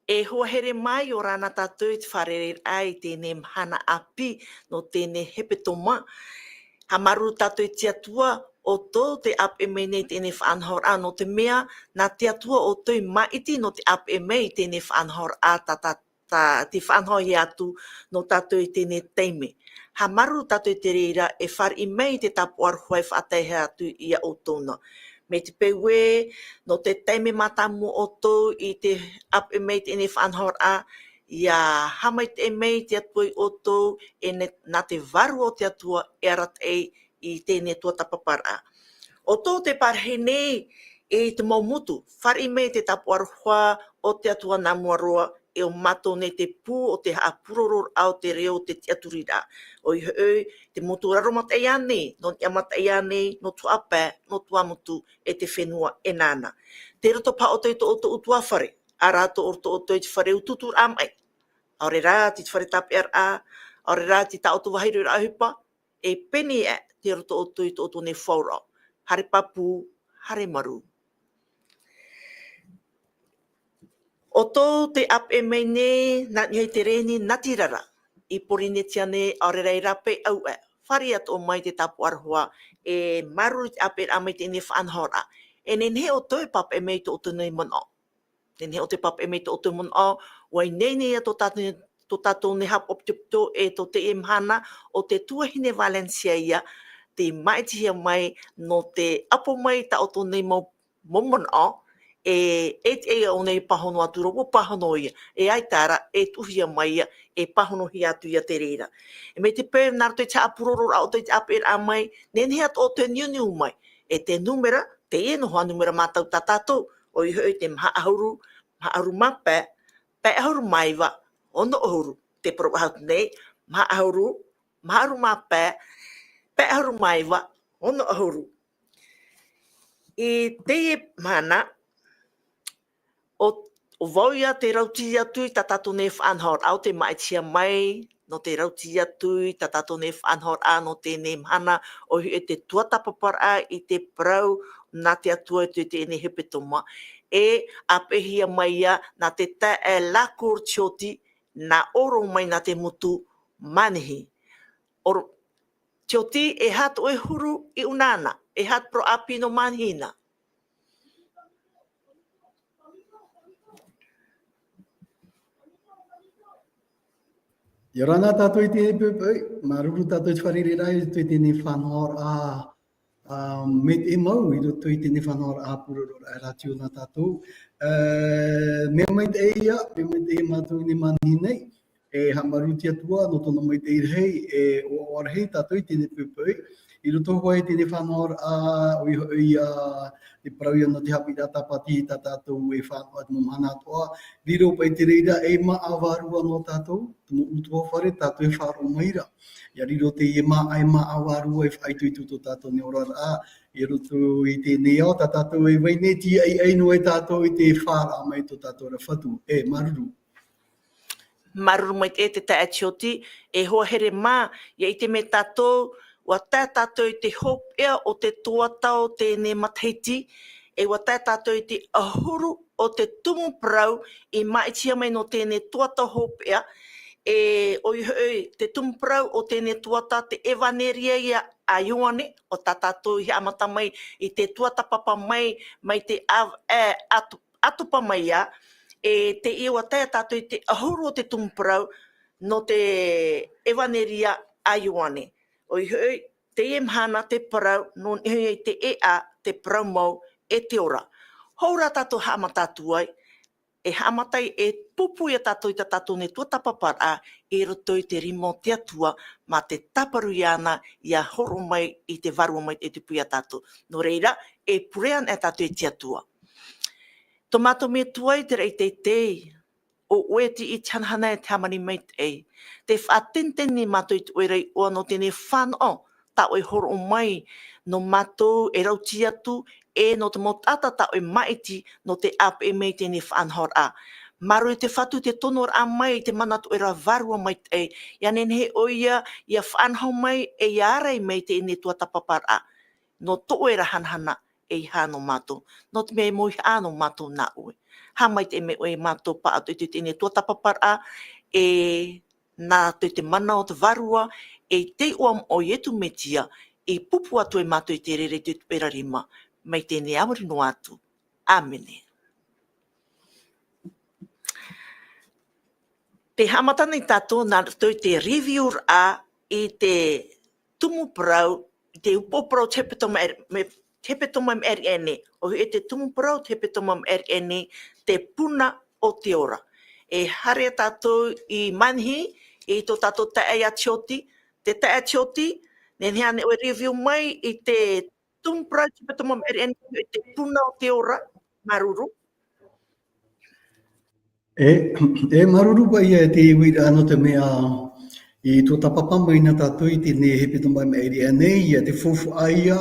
E huahere mai o rana tātou i te wharere ai tēnei mhana api no tēnei hepe toma. Ha maru tātou i te atua o tō te ap e mei nei tēnei whaanhor a no te mea nā te atua o tō i maiti no te ap e mei tēnei whaanhor a te whaanhor i atu no tātou i tēnei teime. Ha maru tātou i te reira e whar i mei te tapu arhuai whaataihe atu i a o tōna. Me te pewe, no te teime matamu o tō i te ap e mei tēnei whaanhor a, ia hamai te mei te atua i o tō e nā te varu o te atua e arat i tēnei tua tapapara. O tō te parhenei e te maumutu, whar i mei te tapu arhua o te atua nā muaroa e o mato nei te pū o te hapuroror au te reo te aturira. O i hoi, te motu raromat e ane, no te amat e ane, no tu apē, no tu amutu e te whenua e nāna. Te roto pa o te oto utua whare, a rāto o te whare ututur amai. Aore rā, te whare tape ar a, aore rā, te ta oto wahairu ra ahupa, e peni e te roto o te oto ne whaura. Hare papu, hare maru. O tō te ap e mei nei, nā nioi te reni natirara, i porine tia nei aore rei rape au e. Whare atu o mai te tapu arhua, e maru te ap e amai te ne whaanhora. E nenhe o tō e pap e mei te oto nei mana. Nenhe o te pap e mei te oto mana, wai nei nei ato tātou ne hap optipto e to te imhana o te tuahine Valencia ia, te maitihia mai no te apo mai ta oto nei momona, e o nei pahono atura, o pahono ia, e ai tāra, e tuhia mai ia, e pahono hi atu ia te reira. E me te pēr nāro te apuroro au te apir a mai, nenhe atu o te niuniu mai, e te numera, te enoha numera mātau tātātou, o i hoi te mahauru mapē, pē ahuru maiwa, ono ahuru, te proahatu nei, mahauru mapē, pē ahuru maiwa, ono ahuru. I te mana, o vauia te rauti atu i tātātou ne whaanhor au te maitia mai, no te rauti atu i tātātou ne whaanhor a no te ne mhana o e te tuatapapara i te prau nā te atua i te ne hepe toma. E apehia mai ia nā te ta e lakur tioti nā oro mai nā te mutu manihi. Oro, tioti e hat o e huru i unana, e hat pro api no manhina. Ia rana tātou i te pēpei, maruru tātou i te wharere rai i tēnei whanhor me te mau i roto i tēnei whanhor a purorora e rati o nā tātou. Me mai te eia, me mai te e mātou i ne mani nei, e hamaru ti atua no tōna mai te irhei, e o arhei tātou i tēnei pēpei. I roto hoa i tēnei whanhor o i te parau ana te hapi rata pati i tā tātou e whanau atu mamana atoa. Riro pai te reira e maa awarua no tātou, tumu utua whare tātou e wharo maira. Ia riro te e maa awarua e whaitu i tuto tātou ne orara. I roto i tēnei ao, tā tātou e waineti ai no e tātou i te whara mai to tātou ra whatu. E maruru. Maruru mai te tae tioti, e hoa here mā, ia i te me tātou, wa tae tātou i te hopea o te tuatau tēnei mataiti, e wa tae tātou i te ahuru o te tumu prau i maitia mai no tēnei tuatau hopea, e oi te tumu prau o tēnei tuata te evaneria ia a Ioane, o tā tātou i amata mai i te tuata papa mai te atupa mai ia, e te iwa tae tātou i te ahuru o te tumu prau no te evaneria a Ioane. O i hoi, te e mhana, te parau, no i te e a, te parau mau, e te ora. Houra tātou haamata tuai, e haamatai e pupu ia tātou i tātou ne tua tapapara e roto i te rimo te atua ma te taparu i ana ia horo mai i te varua mai e te pui a tātou. No reira, e purean e tātou i te atua. Tomato me tuai te rei te o ueti i tanhana e te hamani mai te te whaatenteni mato i te oerei oa no tene whanau ta oi horo o mai no mato e rauti atu e no te motata ta oi maiti no te ap e mei tene whanhor a. Maro i te whatu te tonor a mai te manatu e ra varua mai te ia nene he oia ia whanhau mai e iarei mei te ine tua tapapar a. No to e ra hanhana e hano mato. No te mei moi hano mato na ue. Ha mai te me oe mato pa atu i te ine tua tapapar a e nā te mana o te varua e te uam o ietu metia e pupu atu e mato i te rere te perarima mai tēne amari no atu. Amene. Te hamatana i tātou nā tau te reviewer a i te tumu prau, te upoprau tepetoma tepetoma eri ene. O e te tumu prau tepetoma eri ene te puna o te ora. E hare tātou i manhi, i tō tātou tae atioti, te tae atioti, nen hea ne o review mai i te tumu prau tepetoma eri ene, i te puna o te ora, maruru. E maruru pa ia te iwira ano te mea i tō tapapama ina tātou i tēne he pito mai me eri anei, ia te fufu aia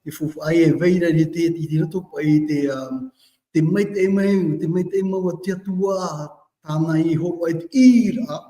e veira i te roto pa i te maite e mau a te atua, tāna i hoko e te ira,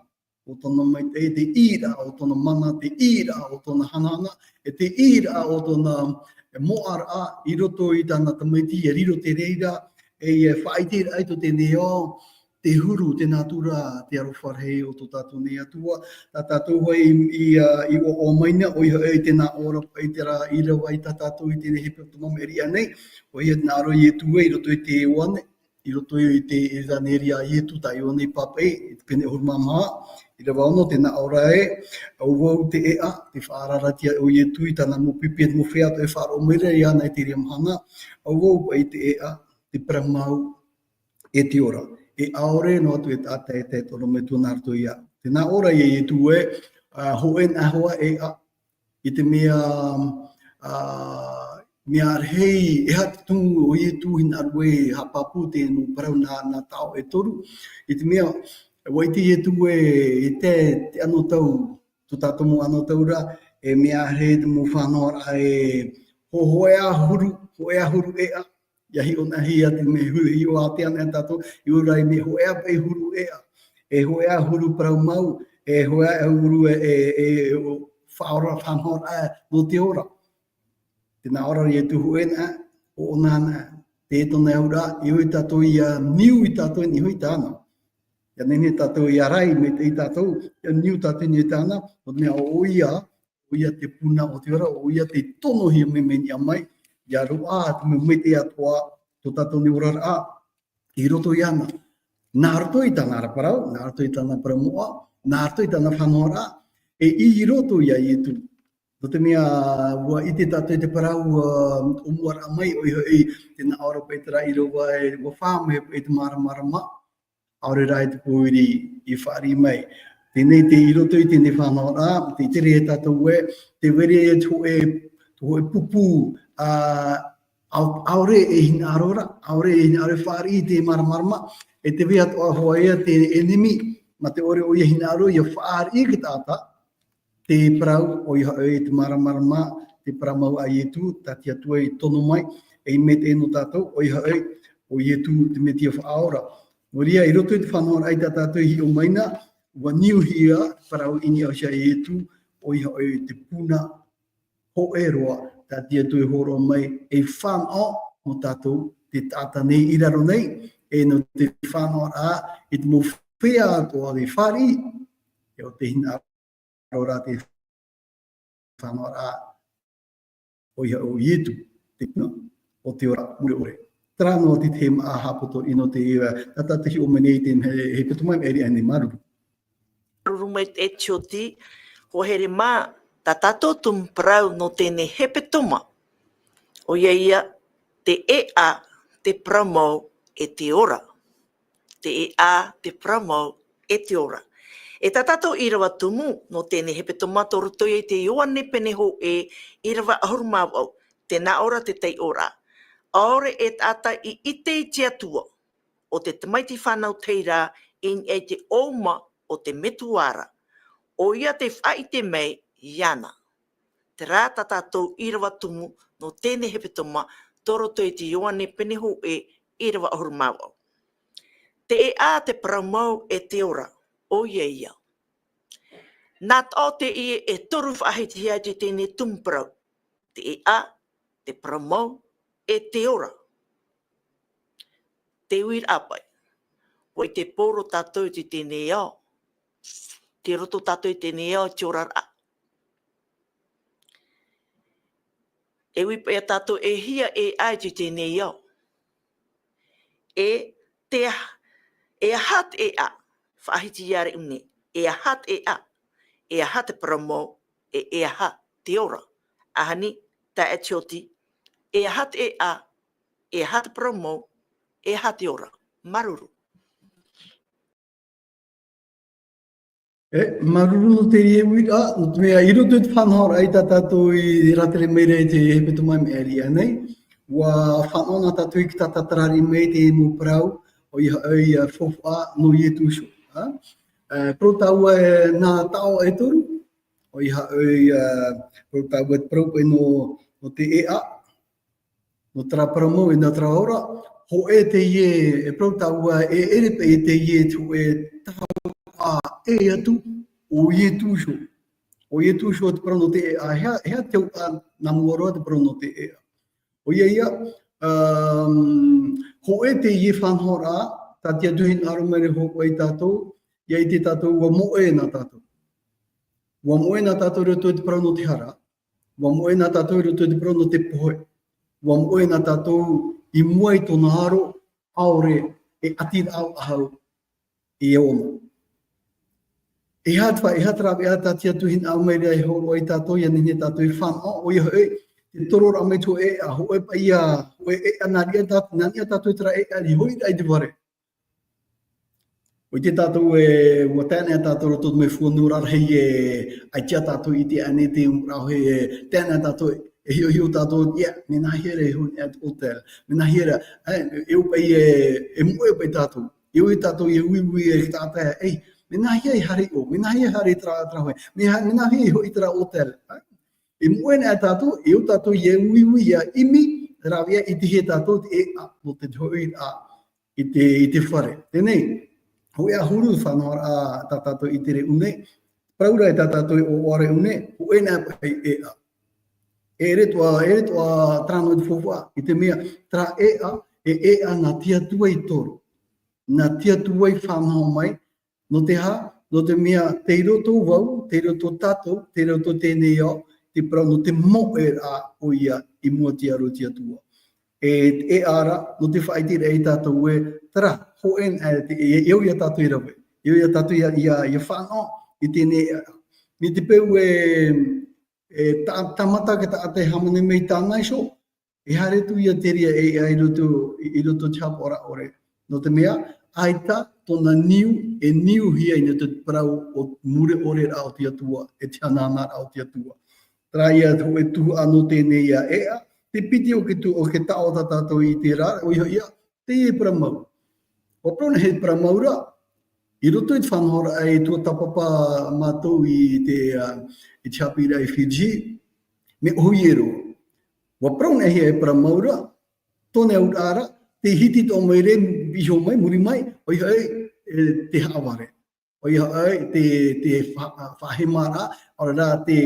o tōna maite e te ira, o tōna mana te ira, o tōna hanana, e te ira o tōna moara i roto i tāna tamaiti, e riro te reira, e whaitira ai tō tēne o, te huru, te natura, te arowharhei o tō tātou nei atua. Tā tātou hoi i o maina, o iho e tēnā ora i te rā ira wai tā tātou i tēne hepe o tō mama eri anei. O ia nā aro i e tue, i roto i te ewane, i roto i te raneria i e tu tā i one i papei, i te pene huru mamaha, i rawa ono tēnā ora e, au wau te ea, te whaararatia o i e tu i tāna mo pipi e mo whea to e whaaro mire i ana i te ria mahana, au wau pa i te ea, te pramau e te ora. E aore no atu e tata e te toro me tūna arto ia. Tēnā ora i e tu e, hoen ahoa e a, i te mea arhei, e hati tungu o i e tu hina arue hapapu te no parau nā tau e toru. I te mea, waiti e tu e te ano tau, tu tātomo ano tau ra, e mea arhei te mo whanora e hoea huru e a. Ia hi ona hi ati me hui o ate ana tātou, i ora i me hoea pe huru ea. E hoea huru parau mau, e hoea huru e whaora whanhora no te ora. Tēnā ora i e tuhu ena, o onana, te tona eura, i hui tātou i niu i tātou ni hui tāna. Ia nene tātou i arai me te i tātou, ia niu tātou ni tāna, o mea o ia te puna o te ora, o ia te tono hi me meni a mai, ia roa, te me mete atoa, tō tātou ni ora a, i roto i ana. Nā roto i tāna araparau, nā roto i tāna paramoa, nā roto i tāna whanora, e i roto ia i tu. No te mea, ua i te tātou i te parau o muara mai, o iho i tēnā aura peitara i roa e ua whāme e te marama, aure rai te pōiri i whaari mai. Tēnei te i roto i tēnei whanora, te tere e tātou e, te were e tō e pupu, aure e hina arora, aure e hina aure whaari i te maramarama, e te wea toa hoa ea te enemi, ma te ore o ia hina aro, ia whaari i ki tāta, te parau o iha e te maramarama, te paramau a ietu, tati atua i tono mai, e me te eno tātou, o iha e, o ietu te metia whaora. Moria, i roto i te whanora ai tā tātou hi o maina, wa niu hia, parau ini au sia ietu, o iha e te puna ho e roa, tati atu e horo mai, e whanau mo tātou, te tāta nei i raro nei, e no te whanau a, e te mo whea atoa te whari, e o te hina ora te whanau a, o iha o ietu, te puna, o te ora mure ore. Trano te te maa hapoto ino te iwa, tata te hi o mene i te he petumai eri ane maruru. Maruru mai te etioti, ho here mā, tā tātou tumprau no tēne hepe toma. O ia te e a te pramau e te ora. te e a te pramau e te ora. E tā tātou i rawa tumu no tēnei he peto mātoru toi e te ioane pene ho e i rawa ahurumau au, te nā ora te tei ora. Aore e tāta i ite i te atua o te tamaiti whanau teira in e te oma o te metuara. O ia te whai te mei iana. Te rā tā tātou i rawa tumu no tēnei he peto mātoru toi te ioane pene ho e i rawa ahurumau au. Te e a te paramau e te ora. O ia. Nā tau te i e toru whahiti ai te tēnei tumparau. Te e a, te paramau, e te ora. Te uir apai. Wai te poro tātou te tēnei au. Te roto tātou te tēnei au te ora a. E wipa e tātou e hia e ai te tēnei au. E te e hat e a. Whahiti iare une. E hat e a. E aha te paramau, e aha te ora. Ahani, ta e tioti, e aha te e a, e aha te paramau, e aha te ora. Maruru. Maruru no te rie wira, no te mea iro te whanhora ai tā tātou i ratere meire te he peto mai me area nei. Wa whanona tātou i ki tā tātarari mei te emu prau, o iha ai fofa no i e tūsho. Pro taua e nā tau e toru, o iha ai pro taua e prope no te e a, no tra paramau e nā tra ora, ho e te ie, e pro taua e erepe e te ie tu e tau a e atu o i e tūsho. O i e tūsho te parano te e a, hea te au a nā muaroa te parano te e a. O ia, ho e te ie whanhora, tā tia duhin arumere hoko i tātou, ia i te tātou ua moe nā tātou. Ua moe nā tātou roto te parano te hara. Ua moe nā tātou roto te parano te pohe. Ua moe nā tātou i mua i tōna aro, aore e atir au ahau i ona. E hatra e ata tia tuhin au mai rea i horo i tātou, ia nene tātou i whanau, o ia e, te torora me tō e a, ho e pa ia, ho e a nāria tātou tra e a, i hoi rai te ware. O te tātou e ua tēnea tātou roto me whanura hei e ai tia tātou i te ane te umrau hei e tēnea tātou e hio tātou, ia, me nā here e hoi at hotel, me nā here, e upai e mue upai tātou, e ui tātou e ui e tātou, ei, me nā hia i hari o, me nā hia hari tra hoi, me nā hia i hoi tra hotel. E mue nā tātou, e u tātou e ui a imi, rawia i te he tātou te e a, no te hoi a, i te whare. Tēnei, hoi a huru whanau a tā tātou i tere une, praura e tā tātou o ore une, o e nā pai e a. E retua trano i te whowha, i te mea, tra e a nā tia tua i toru. Nā tia tua i whanau mai, no te ha, no te mea, te roto wau, te roto tātou, te roto tēnei au, te prau no te moe a o ia i mua tia ro tia tua. E ara, no te whaitira e tātou e, tara, ho en e eu ia tātou i rawe. Eu ia tātou ia whanau, i tēnei, mi te peu tamata ke ta ate hamane mei tāngai so, e hare tu ia teria e i roto te hapora ore. No te mea, aita tōna niu hia ina te parau o mure ore rao tia tua, e te anana rao tia tua. Tra ia e tu ano tēnei ia ea, te piti o ke tao ta tātou i te rā, o ia, te e paramau. O prona he paramau rā, i roto i te whanhora ai tua tapapa mātou i te hapira i Fiji, me ohiero. Wa prona he paramau rā, tōne au rāra, te hiti tō mai re, iho mai, muri mai, o ia te haware. O ia te whahemara, o rā te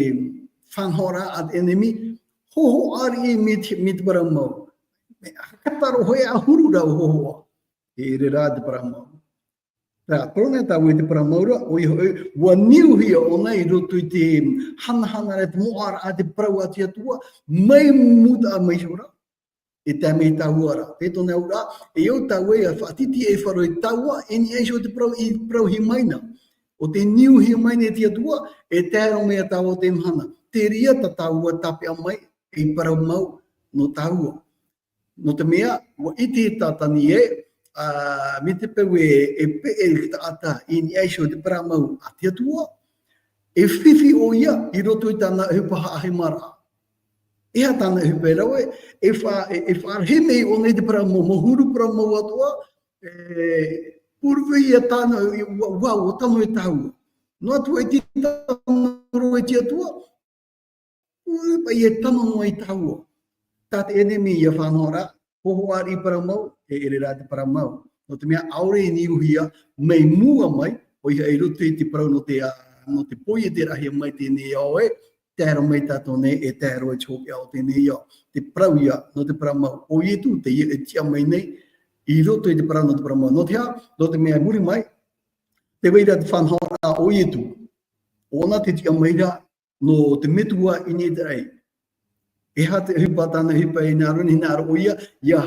whanhora at enemy, hoho ari e me te paramau. Kataro hoi a huru rau hohoa. E re rā te paramau. Rā, prona tā ue te paramau rā, o ia ua niu hia o nei roto i te hana re te moara a te parau atia tua, mai muta a mai hora. E tā mei tāua rā. Te tōne au rā, e au tāua e a whaatiti e wharo i tāua, e ni eisho te parau hi maina. O te niu hi maina e tia tua, e tēro mea tāua te mhana. Te ria ta tāua tape a mai, e parau mau no tāua. No te mea, wa iti tātani e, me te peu e pe e taata in aisho te paramau atia tua, e whiwhi o ia I roto I tana hupaha ahi mara. Ea tana hupe rawe, e wharheme o nei te paramau, mohuru paramau atua, purwe ia tana, wau, o tano e tau. No atu e ti tano ro e ti atua, pa ia tano no e tau. Tate ene mi ia whanora, poho ari paramau, e ere rā te paramau. No te mea aure I ni uhia, mei mua mai, o ia e roto I te parau no te poi e te rahi mai tēnei au e, te hera mai tātou nei, e te hera e tōke au tēnei au. Te parau ia, no te paramau, o ia tu, te ia e tia mai nei, I roto I te parau no te paramau. No te hea, no te mea muri mai, te weira te whanhora o ia tu. Ona te tia maira, no te metua I ni te rei. E ha te hipa tāna hipa I nā runi nā ro ia, ia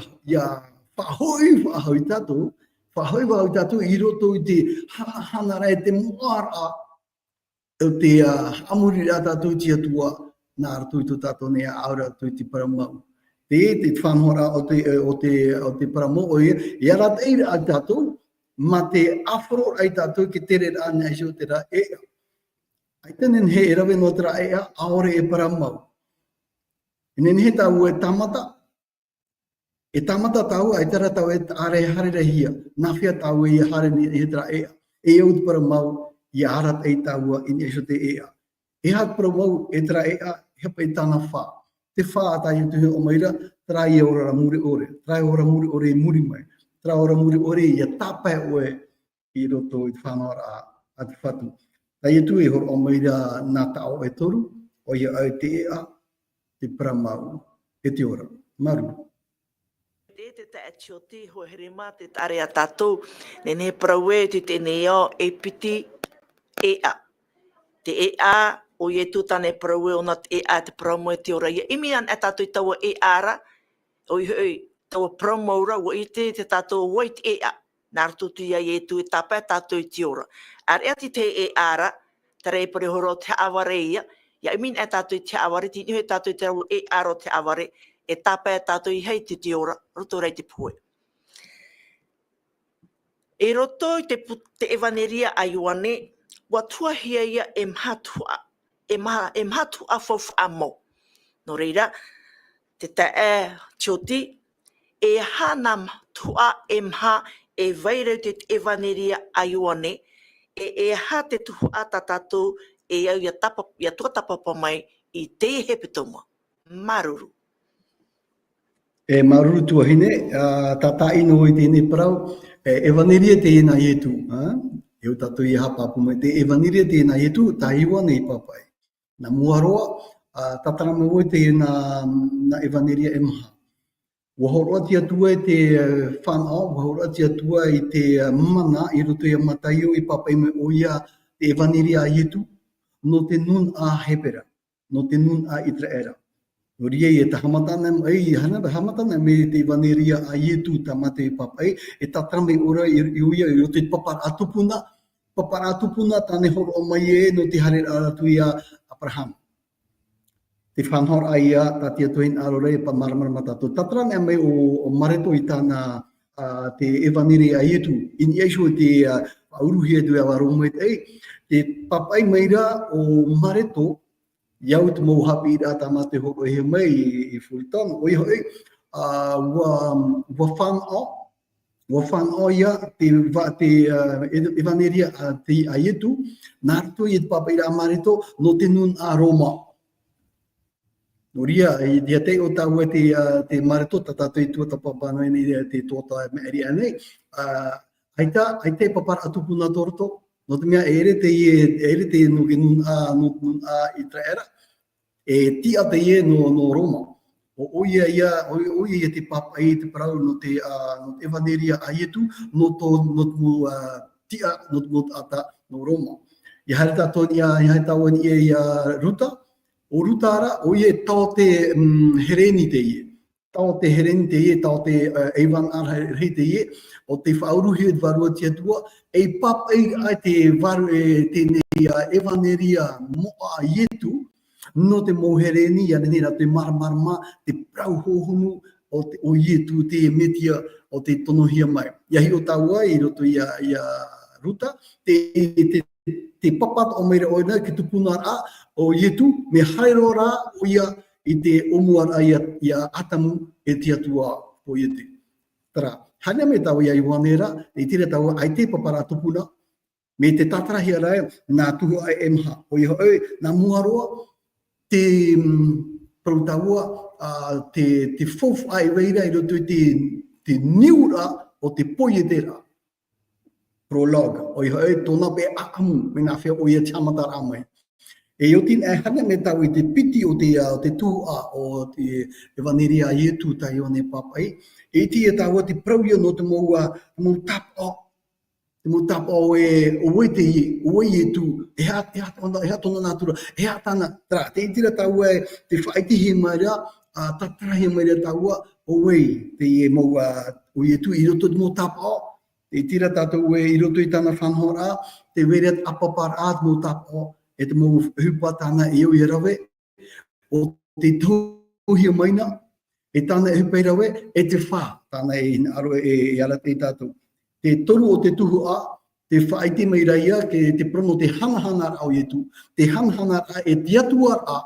whahoi whahoi tātou, I roto I te hana rai te moara, o te amuri rā tātou tia tua, nā rato I tō tātou nea aura tō I te paramau. Te whanhora o te paramau o ia, I ara te ira a tātou, ma te afro ai tātou ki tere rā nai sio te rā ea. Ai tenen he e rawe no te rā ea, aore e paramau. Inen he tau e tamata. E tamata tau, ai tera tau e are harera hia. Nawhia tau e hare ni he tera ea. E au te paramau, I arat e tau I eso te ea. E hat paramau e tera ea, hepa I tana wha. Te wha atai I tuhe o maira, tera I ora muri ore. Tera I ora muri ore I muri mai. Tera ora muri ore I tapai oe I roto I te whanora a te whatu. Tai e tu e horo o maira nā tau e toru, o ia au te ea, te paramau, e te ora. Maru. Te tae ti ho herema te tare a tātou, ne praue te tēnei o e piti e a. Te e a, o ie tu tane praue o nat e a te promo e te ora. Ia imi an e tātou I taua e ara, o I hui taua promo ra, o I te tātou wait e a. Nā rato tu ia e tu e tapa e tātou I te ora. Ar ea te e ara, te rei pare horo te aware ia, ia imi an e tātou I te aware, ti niho e tātou I te rau e aro te aware, e tapa e tātou I hei te ora, roto rei te poe. E roto I te evaneria a Ioane, wa tuahia ia e mhatua, e mhatua fofu amo. No reira, te tae tioti, e hana tua e mha e vaire te evaneria a Ioane, e ha te tuhu ata tātou e au ia tua tapapa mai I te hepetoma. Maruru. E maruru tuahine, tata ino I tēnei parau, e vaneria te ena ietu. E o tātou I hapapu mai, te e vaneria te ena ietu, tā iwa nei papai. Nā muaroa, tatarama oi te na e vaneria e maha. Wahoroa tia tua I te whanau, wahoroa tia tua I te mana, I roto ia mataio I papai me o ia te e vaneria a ietu, no te nun a hepera, no te nun a Israera. No ria I te hamatana, hamatana me te vaneria a ietu ta mate I papai, e tatarame ora I uia I roto I papara atupuna tane horo o mai e no te hare aratu ia Abraham. Te whanhora a ia, ta tia tuhin arore pa maramara matatu. Tatarame mai o mareto I tāna te evaneri a ietu. In iesu te auruhi e tu awa romoet ei. Te papai meira o mareto, iau te mau hapi I rā tamate hoko he mai I Fulton. O iho ei, wa whanau ia te evaneri a ietu, nā rato I te papai rā mareto, no te nun a Roma. No ria, ia te o tau e te mareto, tātou I tua tapapana ni te tōta me eri anei. Ai te papara atupuna toroto, no te mea ere te no ke nun a Israera, e tia te ie no Roma. O ia te papai te parau no te evaneria a ietu, no tia no ata no Roma. Ia haere tātou ia tau ni ia ruta, o rutara, o ie tau te hereni te ie. Tau te hereni te ie, tau te eivan arhei te ie, o te whauruhi e varua tia tua, e papai ai te varu e tēnei evaneria moa ietu, no te mohereni, ia nera te maramarama, te prau hohonu, o ietu te metia, o te tonohia mai. Iahi o taua I roto ia ruta, te papat o meire oina ki tupuna a o ietu me haero rā o ia I te omuara ia atamu e te atua o iete. Tara, hana me tau ia I wanera, I tira tau ai te papara tupuna, me te tatarahi arai, nā tuhu ai e maha. O iho oi, nā muaroa, te prautaua, te fofu ai reira I roto te niura o te poietera. Prologue. O iho oi, tōna pe akamu, me nā whea o ia tiamata ramai. E oti e hana me tau I te piti o te tūa o te vaneria ietu tai o ne papai. E ti e tau te prauia no te mou tapo. Te mou tapo o te i, o ietu, e ha tona natura, e ha tana. Tra, te itira tau te whaitihi maira, tatarahi maira tau o te i mou o ietu I roto te mou tapo. Te itira tātou I roto I tana whanhora, te weret apapar a te mou tapo. E te mou hupa tāna I au I rawe, o te tauhia maina, e tāna e hupa I rawe, e te whā, tāna aro e ara te tātou. Te toru o te tuhu a, te whaiti mai raia, ke te prono te hanahana a o ietu, te hanahana a e te atua a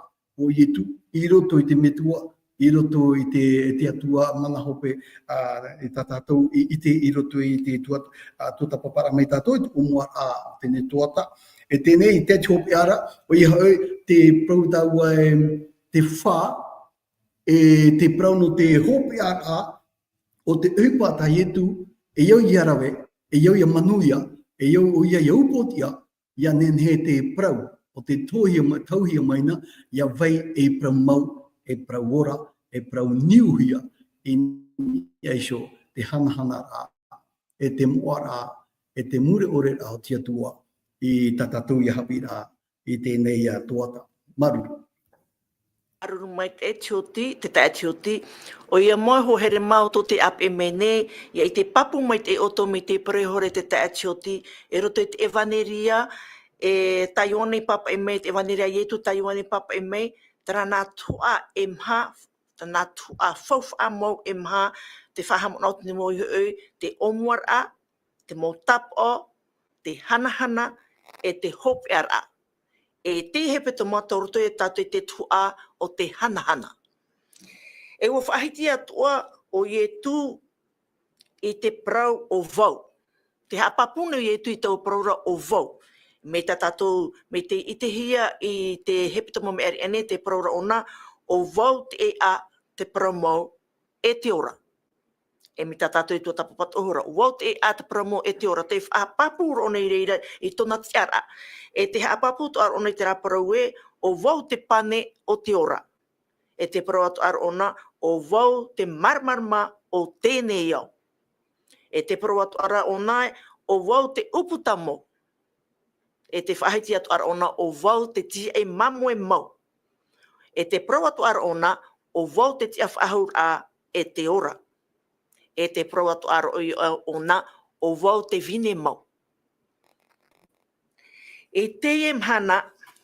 o ietu, I roto I te metua, I roto I te atua mana hope I tā tātou, I roto I te tuata papara mai tātou, I te umua a tene tuata. E tēnei I te hope ara, o iha oi te prautaua te whā, e te prauno te hope ara, o te upa ta ietu, e iau I arawe, e iau I manuia, e iau o ia upotia, ia nen he te prau, o te tauhia maina, ia vai e prau mau, e prau ora, e prau niuhia, I aisho te hanahana a, e te moara, e te mure ore a o tia tua, I tatatu I hapi rā, I tēnei tuata. Maru. Aruru mai te etioti, te etioti, o ia moi ho here mau to te ap e mene, ia I te papu mai te oto mi te prehore te etioti, e roto I te evaneria, e taione papa e mei, te evaneria ietu taione papa e mei, tara nā tua e mha, nā tua faufa a mau e mha, te whahamonau te mo I te omuar a, te mo tap o, te hanahana, e te hope ara. E te hepe to matoroto e tātou te tua o te hanahana. E o whahiti atua o ietu I te prau o vau. Te hapapuna I ietu I tau praura o vau. Me ta tātou, me te itehia I te hepe to mame ari ane, te praura ona, o vau te te prau e te ora. E mi tā tātou I tua tapapat ohura. Wau te te pramo e te ora. Te whaapapura o nei reira I tona tiara. E te haapaputu ar o nei te raparau o wau te pane o te ora. E te parau atu ar ona o wau te marmarma o tēnei au. E te parau atu ar ona o wau te uputamo. E te whahaiti atu ar ona o wau te tia e mamu e mau. E te parau atu ar ona o wau te tia whahaur a e te ora. E te parau atu ar ona o wau te vine mau. E te e mhana,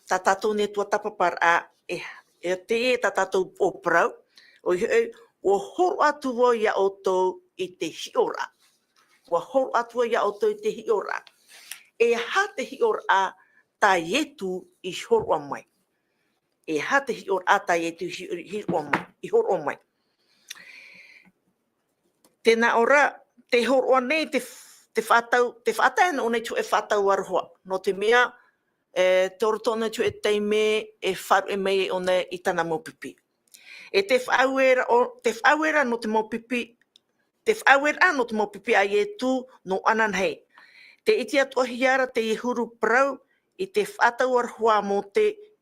ta tātou ne tua tapapar a, e te e ta tātou o prau, o horo atu o ia o tau I te hiora. O horo atu o ia o tau I te hiora. E ha te hiora ta ietu I horo mai. E ha te hiora ta ietu I horo mai. Tēnā ora, te horo nei te whātau o nei tu e whātau aroha. No te mea, te orotona tu e teime e wharu e mei o nei I tana maupipi. E te whauera no te maupipi, te whauera no te maupipi a ietu no anan hei. Te iti atua hiara te huru prau I te whātau aroha mo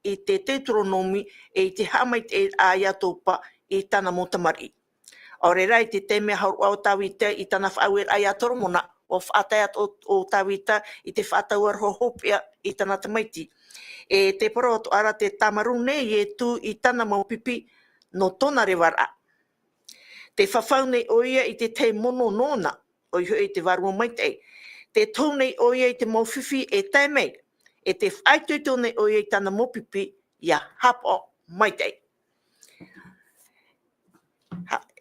I te Deuteronomi e I te hamai te a iatopa I tana motamari. Ore rai te teime hauru au tawita I tana whauera a iatoromona, o whātai o tawita I te whātau aroha hopea I tana tamaiti. E te paroto ara te tamarune I tu I tana maupipi no tona rewara. Te whawhau nei oia I te mono nona, o I te warua maitei. Te tau nei oia I te mauwhiwhi e taimei. E te whaitutu nei oia I tana maupipi ia hapo maitei.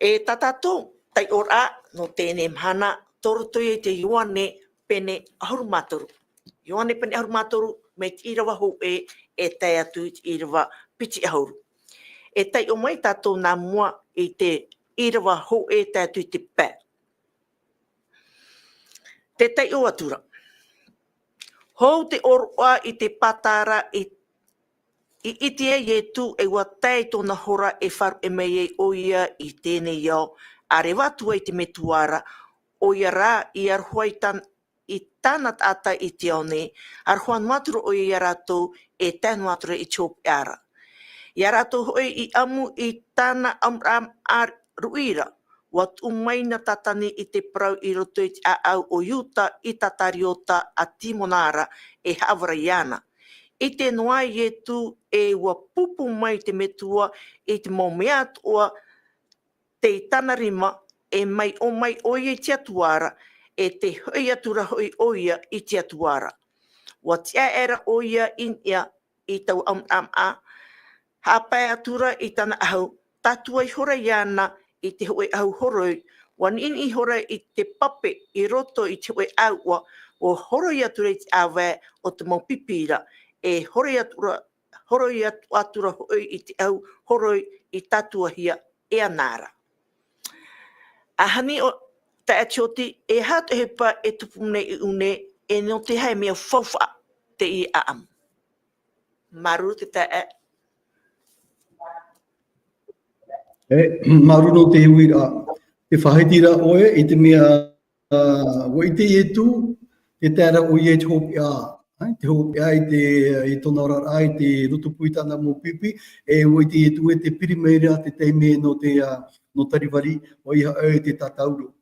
E tatatou, Tai ora no tēnei mhana torotoi te Ioane pene ahurumatoru. Ioane pene ahurumatoru me te irawa hou e tai atu te irawa piti ahuru. E tai o mai tātou nā mua i te irawa hou tai atu te pē. Te tai o atura. Hou te oroa i te patara i iti e tu e wa tai tōna hora e wharu e mei e o ia i tēnei iau. A re watu te metuara o ia rā i arhuai i tāna tata i te au nei. Arhuan maturu o ia rātou e tānu atura i tōpi ara. Ia rātou hoi i amu i tāna amram ar ruira. Wat umaina tatani i te prau i roto i te au o Iuta i tatariota a Timonara e Havara Iana. I te noa i tu e ua pupu mai te metua i te momeat oa te tana rima e mai oia i te atuara e te hoi atura hoi oia i te atuara. Wa tia era oia in ia i tau a hapai atura i tana ahau tatua i hora iana i te hoi au horoi, wan in i hora i te pape i roto i te hoi au o horoi atura i te awe o te maupipira, e horoi atura hoi i te au horoi i tatua hia e anara. A hani o te atioti e hatu hepa e tupune i une e no te hai mea whawha te i aam. Maru te tae. Maru no te wira, te whahetira oe i te mea wa i te etu, te tēra o i e te hopi a. Te hopi a i tōna ora i te rotopuitana mō pipi, e o i te etu e te pirimeira te teime no tariwari o iha e te tatauru.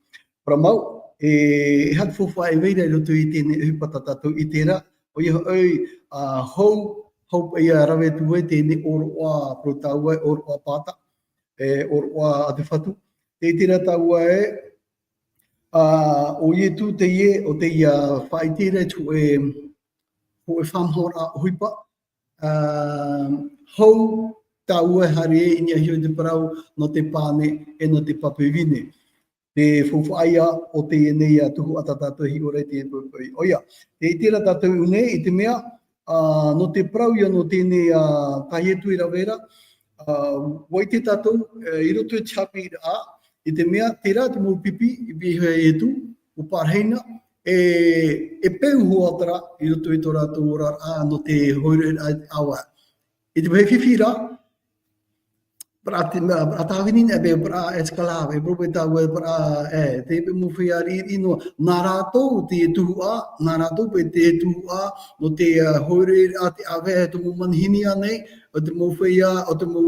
Para mau, e hatu fōwha e weira i roto i tēne hupata tātou i tērā, o iha e hou pa ia rawe tu e tēne oroa protaua, oroa pāta, oroa ate whatu. Te tērā taua e, o i tu te ie o te ia whaitira tu e whamhora huipa. Hou taua hari e inia hio te parau no te pāne e no te papewine. Te whawhaia o te enei a tuhu ata tātou hi ora te pui. Oia, te tērā tātou une i te mea, no te parau ia no tēnei taietu i rawera, wai te tātou i roto e chapi i te mea, tērā te mō pipi i bihe e tu, o pārheina, e peu huatara i roto i tō rātou ora no te hoire awa. I te pehe whiwhira, para tāwini ne be para escalava, e prope tāua para te pe mo whiari ino, nā rātou te tuhua, nā rātou pe te tuhua, no te hoire a te awe e tumu manhini anei, o te mo whia, o te mo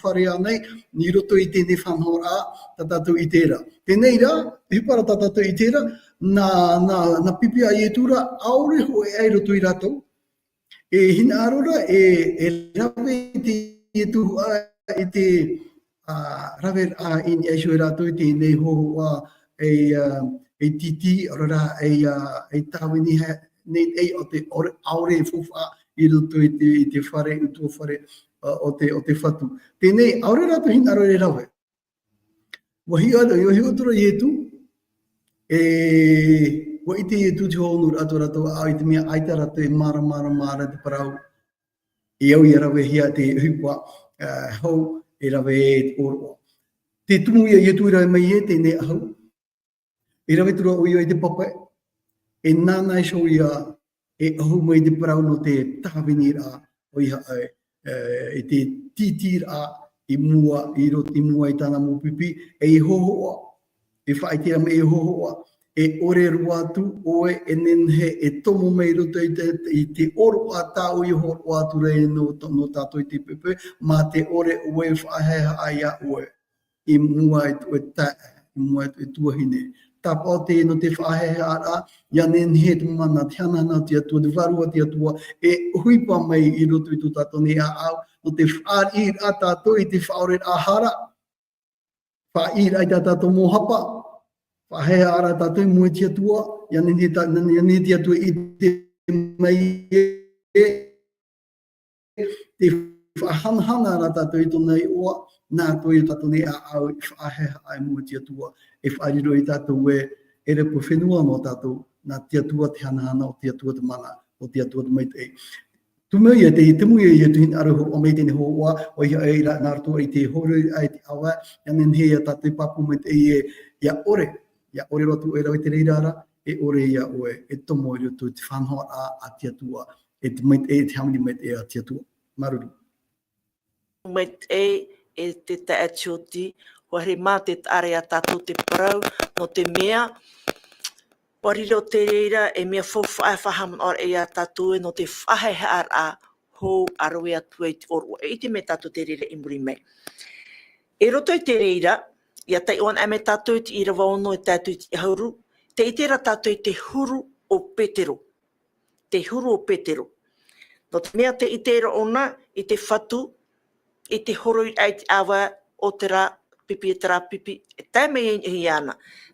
whare anei, ni roto i tēnei whanhora tā tātou i tērā. Tēnei rā, hupara tā tātou i tērā, nā pipi a ietura, aore ho e ai roto i rātou. E hina arora, e rawe te ietura i te rawe in eisho i rātou i tēnei hoa e titi, orara e tāwini nei o te aore fuwha i roto i te whare, i tō whare o te whatu. Tēnei, aore rātou hina arore rawe. Wahi otura i etu, wa i te etu te honu rātou i te mea aita rātou e mara te parau. I au i rawe hia te hupua hou e rawe e oroa. Te tumu ia i etu i rawe mai e tēnei ahau. I rawe tura o ia i te papa e nāna e show ia e ahu mai te parau no te tāwini rā o iha e te titi rā i mua i tāna mō pipi e i hohoa, e whaitira me i hohoa, e ore rua atu oe e nenhe e tomo mei roto i te oroa tāu i horoa atu rei no tātou i te pepe, ma te ore oe whaheha aia oe i mua e tu e tae, i mua e tu e tuahine. Tāpau te no te whaheha ara, ia nenhe te mana, te hanana te atua, te varua te atua, e huipa mai i roto i tu tātou ne a au, no te whaari a tātou i te whaore a hara, whaari a tātou mohapa, whaheha ara tātou i mua te atua, ia nenhe te atua i te mai te whahanhana ara tātou i tōna i oa, nā toi tātou ne a au i whaahe ai mua tia tua, e whaariro i tātou e repu whenua no tātou, nā tia tua te hana o tia tua te mana, o tia tua te maitei. Tumu ia te tuhin aruho o mei tene hoa, o ia e nā ratua i te horo ai te awa, ianen hea tātou papu maitei ia ore rotu e rau i te reirara, e ore ia oe, e tomo i rotu te whanhoa a tia tua, e te hauni maitei a tia tua. Maruru. Maitei e te taatioti, wahare mā te are a tātou te parau, no te mea, wariro te reira e mea whawhai whaham or e a tātou no te whahai haar a hou aroe atu e te oro. E te me tātou te reira i muri mei. E roto i te reira, ia tai oan ame tātou te ira waono e tātou te hauru, te itera tātou te huru o Petero. Te huru o Petero. No te mea te itera ona i te whatu, i te horo i te awa o te rā pipi e te rā pipi, e tai mei i ana.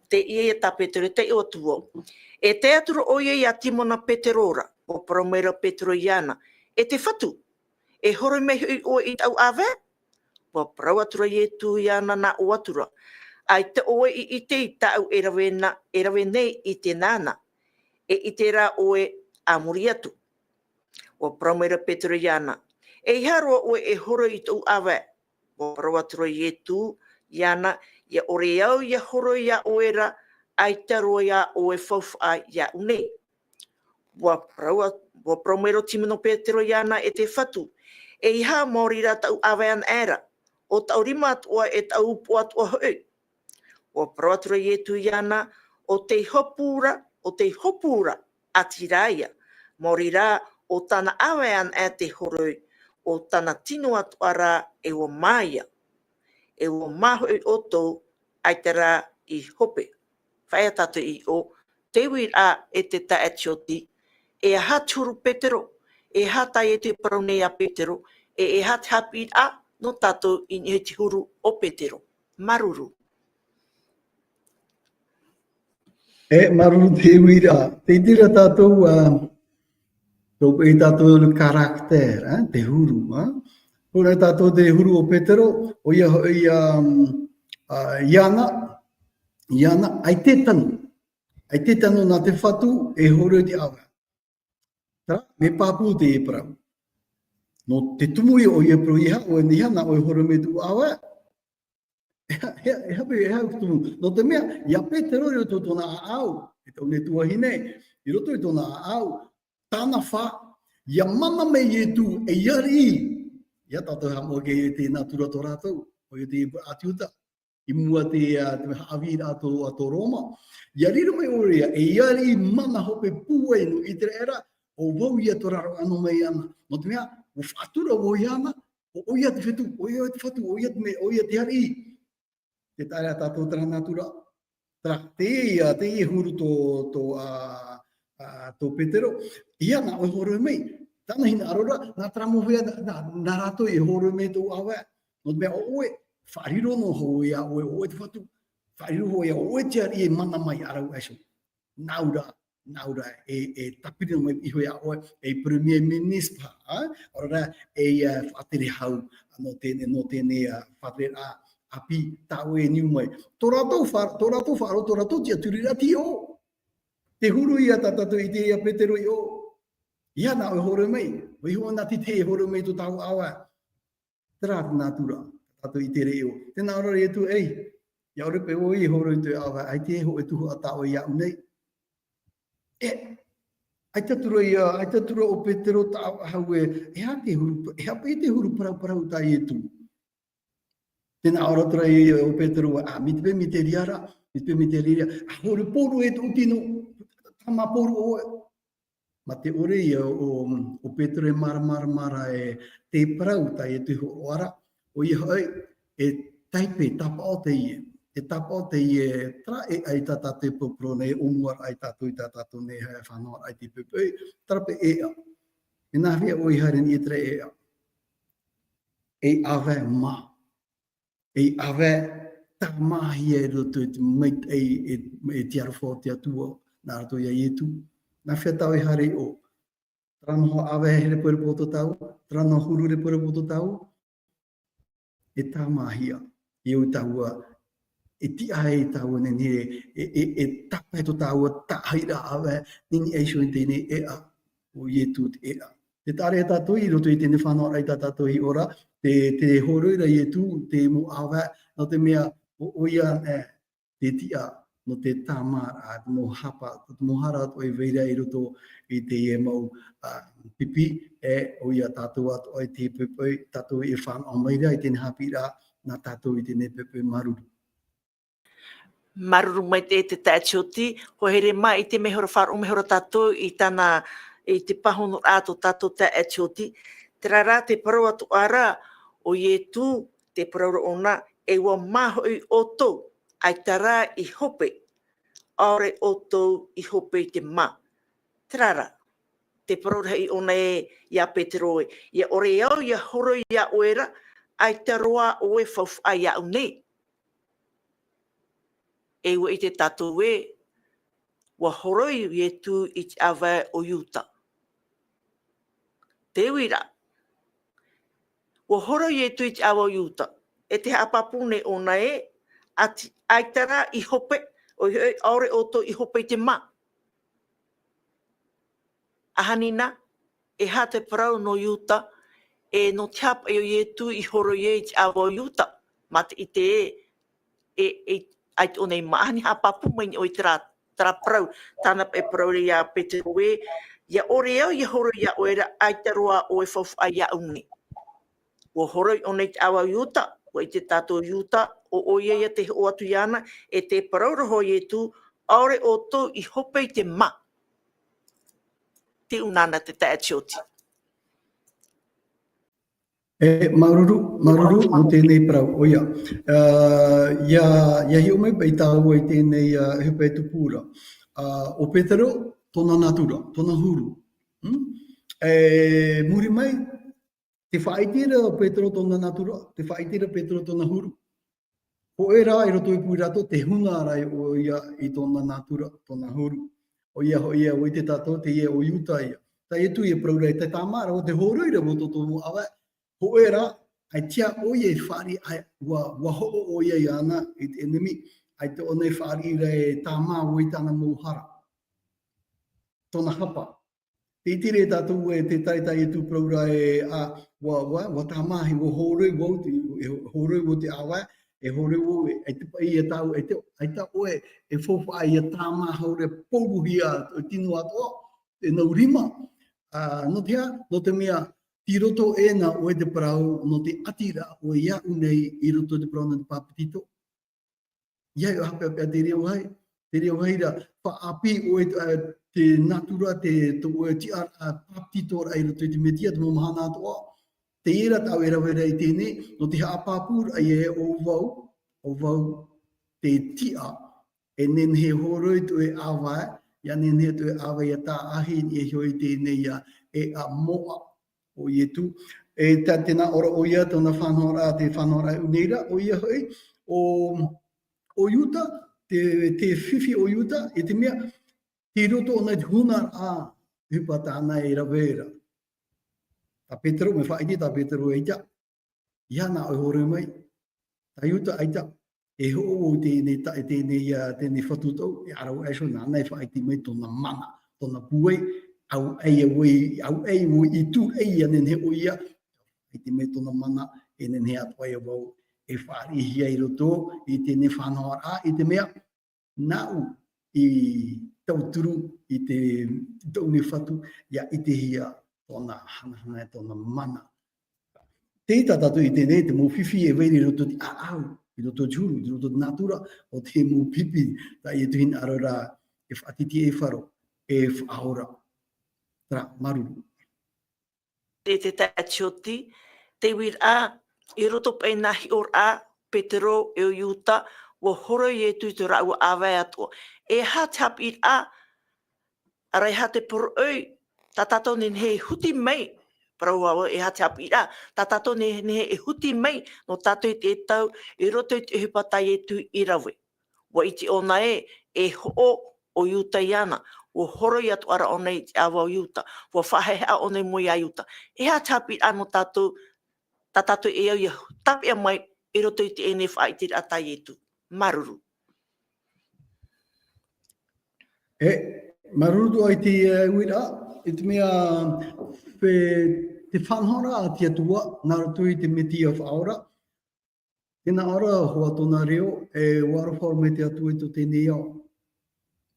Te ia e tā Petero, te o tuo. E te aturu o ia i a Timona Peterora, o Promera Petero i ana. E te whatu, e horo mei o i tau awe, o parau atura i e tū i ana na o atura. Ai te oe i te i tau e rawe nei i te nana, e i te rā oe a muri atu. O Promera Petero i ana. E haro oe e horo i tau awe, o parau atura i e tū i ana, ia ore au ia horo ia oera, ai te roa ia oe whawha ia unei. Wa Promero Timona Petero i ana e te whatu, e iha maori rā tau awe an era, o tau rima atua e tau upo atua hoi. O parau atura i e tū i ana, o te hopura ati rāia, maori rā o tana awe an e te horoi, o tana tino atua rā e o maia. E o maho i oto ai te rā i hope. Whai atatu i o te wira a e te taatioti, e aha turu Petero, e aha tai e te paraunei a Petero, e aha te hapi a no tātou i ni te huru o Petero. Maruru. E maruru te wira, te tira tātou, tō e tātou karakter, te huru. Kora tātou te huru o Petero, o ia iana, ai te tanu nā te whatu e horo te awa. Tā, me pāpū te e parau. No te tumui o ia pro iha, o e nihana o e horo me tu awa, e hape tumu. No te mea, ia Petero i roto tōna aau, e tau ne tuahine, i roto i tōna aau, tāna wha, ia mana me i tu e iari i, ia tātou hamo ke e te natura tō rātou, o i te atiuta, i mua te haawi rātou a tō Roma. Ia riro mai orea, e iari i mana hope pūe no i te era, o wau ia tō raro ano mai ana. No te mea, o whātura o i ana, o ia te whetu, o ia te whatu, o ia te hari i. Te tārea tātou tara natura. Te ia huru tō Petero, ia nā oi horo mei. Tāna hina arora, nā tramo whea, nā rātou e horo mei tō awa. No te mea, oe, whaariro no ho ia, oe te whatu, whaariro ho ia, oe te ari e mana mai arau aiso. Naura, e tapiri mai iho ia oe, e premier minister, ora e whatere hau, no tēne whatere api tau e niu mai. Tō rātou wharo, tō rātou tia turirati o. Te huru ia tātou i te ia Petero i o. Ia nā o horo mei, o iho nā te horo mei tō tau awa. Tērā te nātura, tātou i te reo. Tēnā ora e tu, ia ore pe o i horo i te awa, ai te ho e tuho a tau i au nei. Ai tatura o Petero tau hau e hape te huru parau tai e tu. Tēnā ora tura o Petero, mi te riara, hore poru e tō tino, tama poru oe. Ma te ore ia o Petero e mara e te parau tai e tuho o ara, o ia hoi e taipe tapa o te ie. E tapa o te ie, tra e ai tata te popro nei, umuar ai tātou i tātou nei hae whanau ai te pepei, trape ea. E nā hea o i haren i tre ea. E awe ma. E awe tā mahi e roto e te meit e te arwha o te atua, nā rato ia i etu. Nā whea tau i hare o. Trano ho awe he re pere poto tau, trano huru re pere poto tau. e tamahia, e o taua, e ti ai taua nene, e tapai to taua, tahaira awe, nini eisho i tene ea, o ietu te ea. Te tare tātou i roto i tene whanau ai tātou i ora, te horoira ietu, te mo awe, no te mea o oia te tia, no te tamara, te mo hapa, te mo hara atu e veira i roto i te e mau pipi, e oia tātou atu ai te pepe, tātou i whanau maira i tene hapira, nā tātou i tene pepe maruru. Maruru mai te taetioti, ho here mai i te mehora wharu mehora tātou i tana, i te pahono ato tātou taetioti. Te rara te parau atu ara, o ietu te parau ona, e wa maho i oto, ai tara i hope, aore oto i hope te ma. Te rara, te parau i ona e ia Petero e, ia ore au ia horo ia oera, ai te roa o e whauwha ai au nei. E ua i te tātou e, wa horoi e tu i te awa o Utah. Te uira. Wa horoi e tu i te awa o Utah. E te hapapune o na e, ati aitara i hope, o i aore oto i hope i te ma. Ahanina, e ha te parau no Utah, e no te hapa e tu i horoi e te awa o Utah. Mate i te ai o nei maani hapapu mai o i tera parau, tāna e parau ia Petero e, ia ore au ia horo ia oera ai te roa o e whawha ia ungi. Wa horo o nei te awa Utah, wa i te tātou Utah, o oia ia te o atu iana, e te parau roho i tu, aore o tō i hope i te ma. Te unana te taetioti. Maruru, no tēnei parau, oia. Ia hi o mai pai tāua i tēnei hepe tupura. O Petero, tōna natura, tōna huru. Muri mai, te whaitira o Petero tōna natura, te whaitira Petero tōna huru. Ko e rā i roto i pui rato, te hunga rai o ia i tōna natura, tōna huru. O ia o i te tātou, te ia o Utah ia. Ta e tu i e praura i te tāmara, o te horoira mo tō tōmu awa. Ko e rā, ai tia o ia i whari, wa ho o ia i ana, i te enemi, ai te onei whari i rei tāmā o i tāna mōhara. Tōna hapa. Te tire tātou e te taitai e tu praura e wa tāmahi, wa horoi wau, horoi wo te awa, e horoi wo, e te pai e tau, ai ta oe, e whowha ai e tāmā haure pouruhia, tinu atoa, e nau rima. No te mea, ti roto e na o e te parau, no te atira o ia unei i roto te parau na te pāpitito. Ia i o hape apea te reo hai ra, wha api o e te natura, te o e ti pāpitito ra i roto i te metia, te momahana atoa. Te ira tau e rawera i tēne, no te haapapur ai e o wau, te tia, e nen he horoi tu e awai, ia nen he tu e awai a tā ahi ni e hoi tēne ia e a moa. O ie tu, e tēnā ora o ia, tōna whanora, te whanora uneira, o ia hoi, o Utah, te whiwhi o Utah, e te mea, te roto o nei huna a hupa tāna e rawera. Ta Petero, me whaiti ta Petero e ita, ia nā oi hore mai, ta Utah e ita, e ho o tēnei whatutau, e arau e so nā nei whaiti mai tōna mana, tōna puei, au ei wo i tu ei anen he o ia, i te me tōna mana, e nen he atu ai wau, e whaari hia i roto, i tēne whanau a, i te mea, nau i tauturu, i te taune whatu, ia i te hia tōna hanahana e tōna mana. Te ita tatu i tēne, te mōwhiwhi e weiri roto ti aau, i roto tūru, i roto natura, o te mōpipi, ta i tuhin arora, e whatiti e wharo, e whaora. Tra, maruru. Te taetioti, te wira, i roto pai nahi or a, Petero e o Utah, wa horo i e tui te rau awai atua. E ha te hapi a, arai ha te poro oi, ta tato nen he huti mai, parau awa e ha te hapi a, ta tato nen he huti mai, no tato i te tau, i roto i te hupatai e tui i rawe. Wa iti ona e ho o Utah iana, o horo i atu ara o nei te awa o Utah, o whahea o nei moi a Utah. E ha te hapi a no tato Ta tātou e au ia tape mai i roto i te ene whai te atai e tu. Maruru. Maruru ai te uira, i te mea te whanhora a te atua, nā roto i te meti of aura. Tēnā ora hoa tōna reo, warowhara me te atua i tō tēnei au.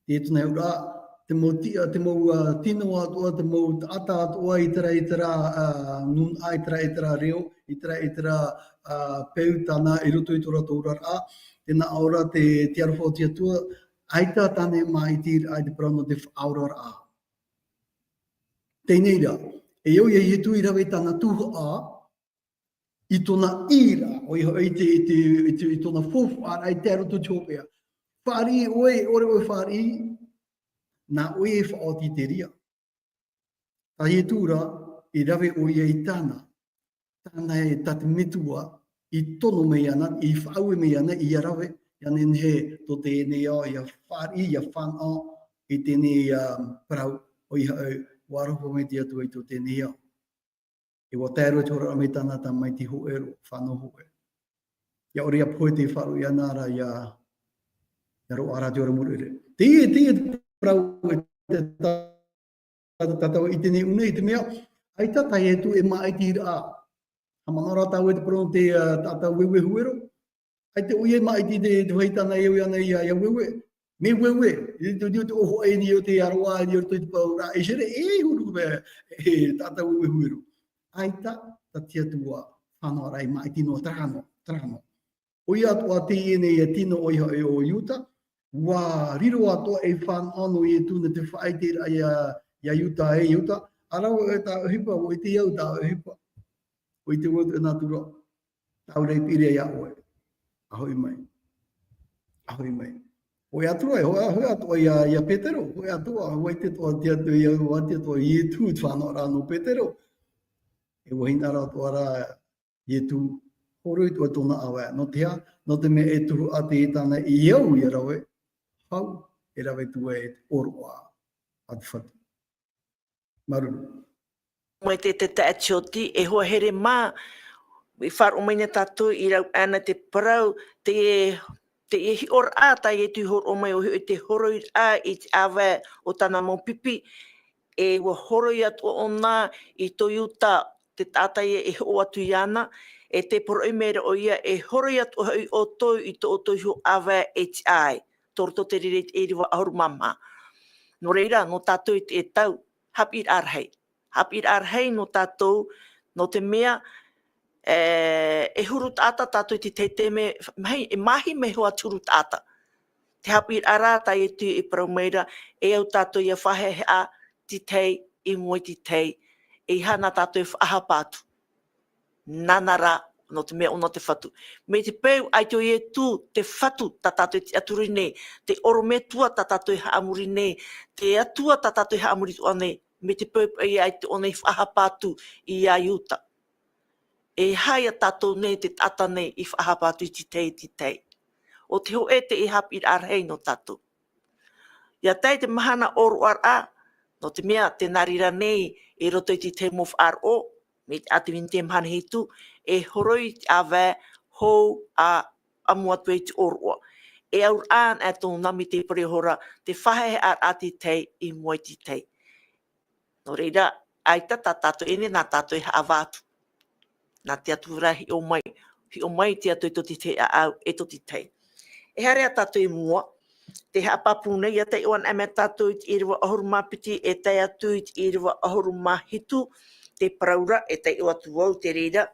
Tēnei ura, te mau tino atua, te mau ata atua i tera nun ai tera reo, i tera peutana i roto i tō rato urara. Tēnā ora te arawhau te atua, aita tane mai ai te parano te aurora a. Tēnei rā, e au i tu i rawe tāna tuha a, i tōna ira, o i tōna fofu a, ai te aroto tōpea. Whāri ore whāri, nā oe e whaoti te ria. Tā i tūra, i rawe o ia i tāna e tate metua, i tono mei ana, i whaue mei ana, i arawe, Iane he tō tēnei au, ia whāri, ia whanau, i tēnei parau, o i hau, waroho me te atua i tō tēnei au. E wa tēro tora me tāna tā mai ti hoero, whanau hoe. Ia ori a poe te wharu i anara, ia ro ara te ora murere. Te parau e te tatau i tēnei une, i te mea, ai tatai e tu e mai ti ira. Hamanora tau e te parau te tatau wewe huero, ai te uie mai ti te waitana e ui ana ia wewe. Me wewe, i te oho e ni o te aroa, ni o te pau rā, e sere e huru me e tata wewe huero. Ai ta tia tua whanau rai mai tino trano. Oi atua te ene ia tino o iha e o Iuta, wa riro atua e whanau i e tūna te whaitera ia Iuta e Iuta, arawa e tā hipa, o i te iau tā hipa, o i te wotu e nā tura, tau rei pire ia oe. Ahoi mai. Hoi atua ia Petero, hoi atua, hoi te toa te atu ia ua te toa i tū whanau rāno Petero. E wahina rā toa rā i tū horo i tua tōna awa, no te ha, no te me e tuhu ate i tāna i au i rawe, hau e rawe tua e oroa atu whatu. Maruru. Mai te atioti, e hoa here mā, i whar o maina tātou i rau ana te parau, te e hi or a tai e tu hor o mai o te horo i a i te awa o tana mō pipi, e wa horo i atu o nā i tō Iuta te tātai e ho atu i ana, e te poro i mera o ia e horo i atu o tō i tō o tō hi awa e te ai, tōroto te rere e riwa ahuru mama. No reira, no tātou i te tau, hapi i arhei no tātou, no te mea, e huru tāta tātou i te te me, e mahi me hoa turu tāta. Te hapi i ara tai e tu i parau meira, e au tātou i a whahe a ti tei, i ngoi ti tei, e hana tātou i whaha pātu. Nanara, no te mea o no te whatu. Me te peu, ai te o e tū, te whatu ta tātou i te aturi nei, te oro me tua ta tātou i haamuri nei, te atua ta tātou i haamuri tua nei, me te peu e ai te o nei whaha pātu i a Iuta. E haia tātou nei te tata nei i whahapatu i ti tei. O te ho e te i hapi i arhei no tātou. Ia tei te mahana oru ar a, no te mea te narira nei e roto i ti te mof ar o, me te ati wini te mahana hitu, e horoi te awe hou a amuatu e te oru o. E aur an e tō nami te parehora, te whahe ar ati tei i moi ti tei. No reira, aita tā tātou ene nā tātou i haawatu. Nā te atura hi o mai te atu e toti te au e toti tei. E harea tātou i mua, te hapapu nei a te oan ame tātou i te iriwa ahuru mapiti, e te atu i te iriwa ahuru mahitu, te praura, e te o atu wau te reira.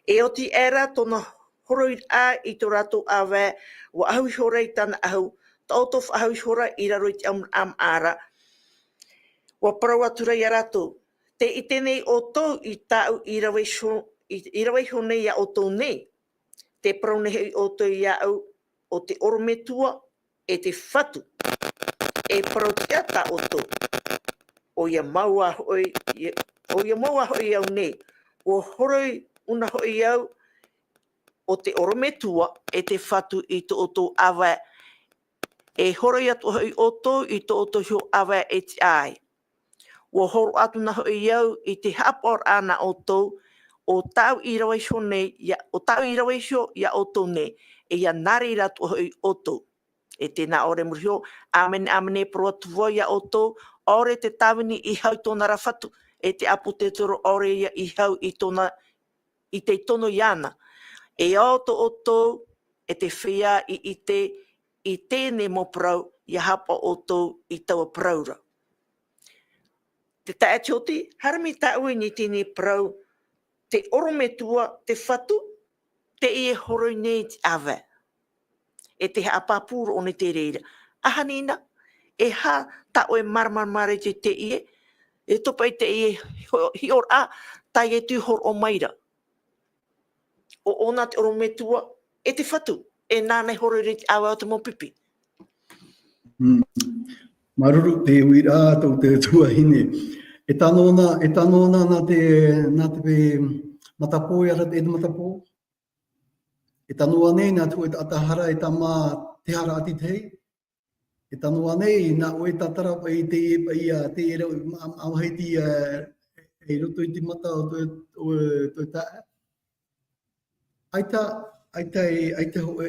E o ti era tōna horoi a i tō rātou awe, wa ahui hora i tāna ahu, tautof ahui hora i raro i te am ara. Wa parau atura i a rātou, te i tēnei o tō i tāu i rawe honei a o tō nei, te parau nei o tō i au o te orometua e te whatu, e parau te ata o tō, o ia maua hoi au nei, o horoi una hoi au o te orometua e te whatu i tō o tō awa, e horoi atu hoi o tō i tō o tō hio awa e te ai. O horo atu na hoi au i te hapor ana o tō, o tau I rawa isho nei, o tau I rawa isho ia oto nei, e ia nari ratu hoi oto. E tēnā ore murihio, amene pro atuo ia oto, ore te tawini I hau tōna rafatu, e te apu te toro ore ia I hau I te tono iana. E auto oto, e te whia I tēne mo prau, ia hapa oto I taua praura. Te tae tioti, harami taue ni tēne prau, te orometua, te whatu, te I e horoi nei te awe. E te hapapuro o ne te reira. Ahanina, e ha taue marmarmare te I e topa I te I e hior a, tai e tu hor o maira. O ona te orometua, e te whatu, e nānei horoi nei te awe o te mopipi. Maruru te uira tau te tuahine. E tano ona nā te matapo I ara te matapo. E tano anei nā tu e atahara e tama te hara ati tei. E tano anei nā oe tatara pa I te e rau amahiti e roto I te mata o toi tae. Aita ho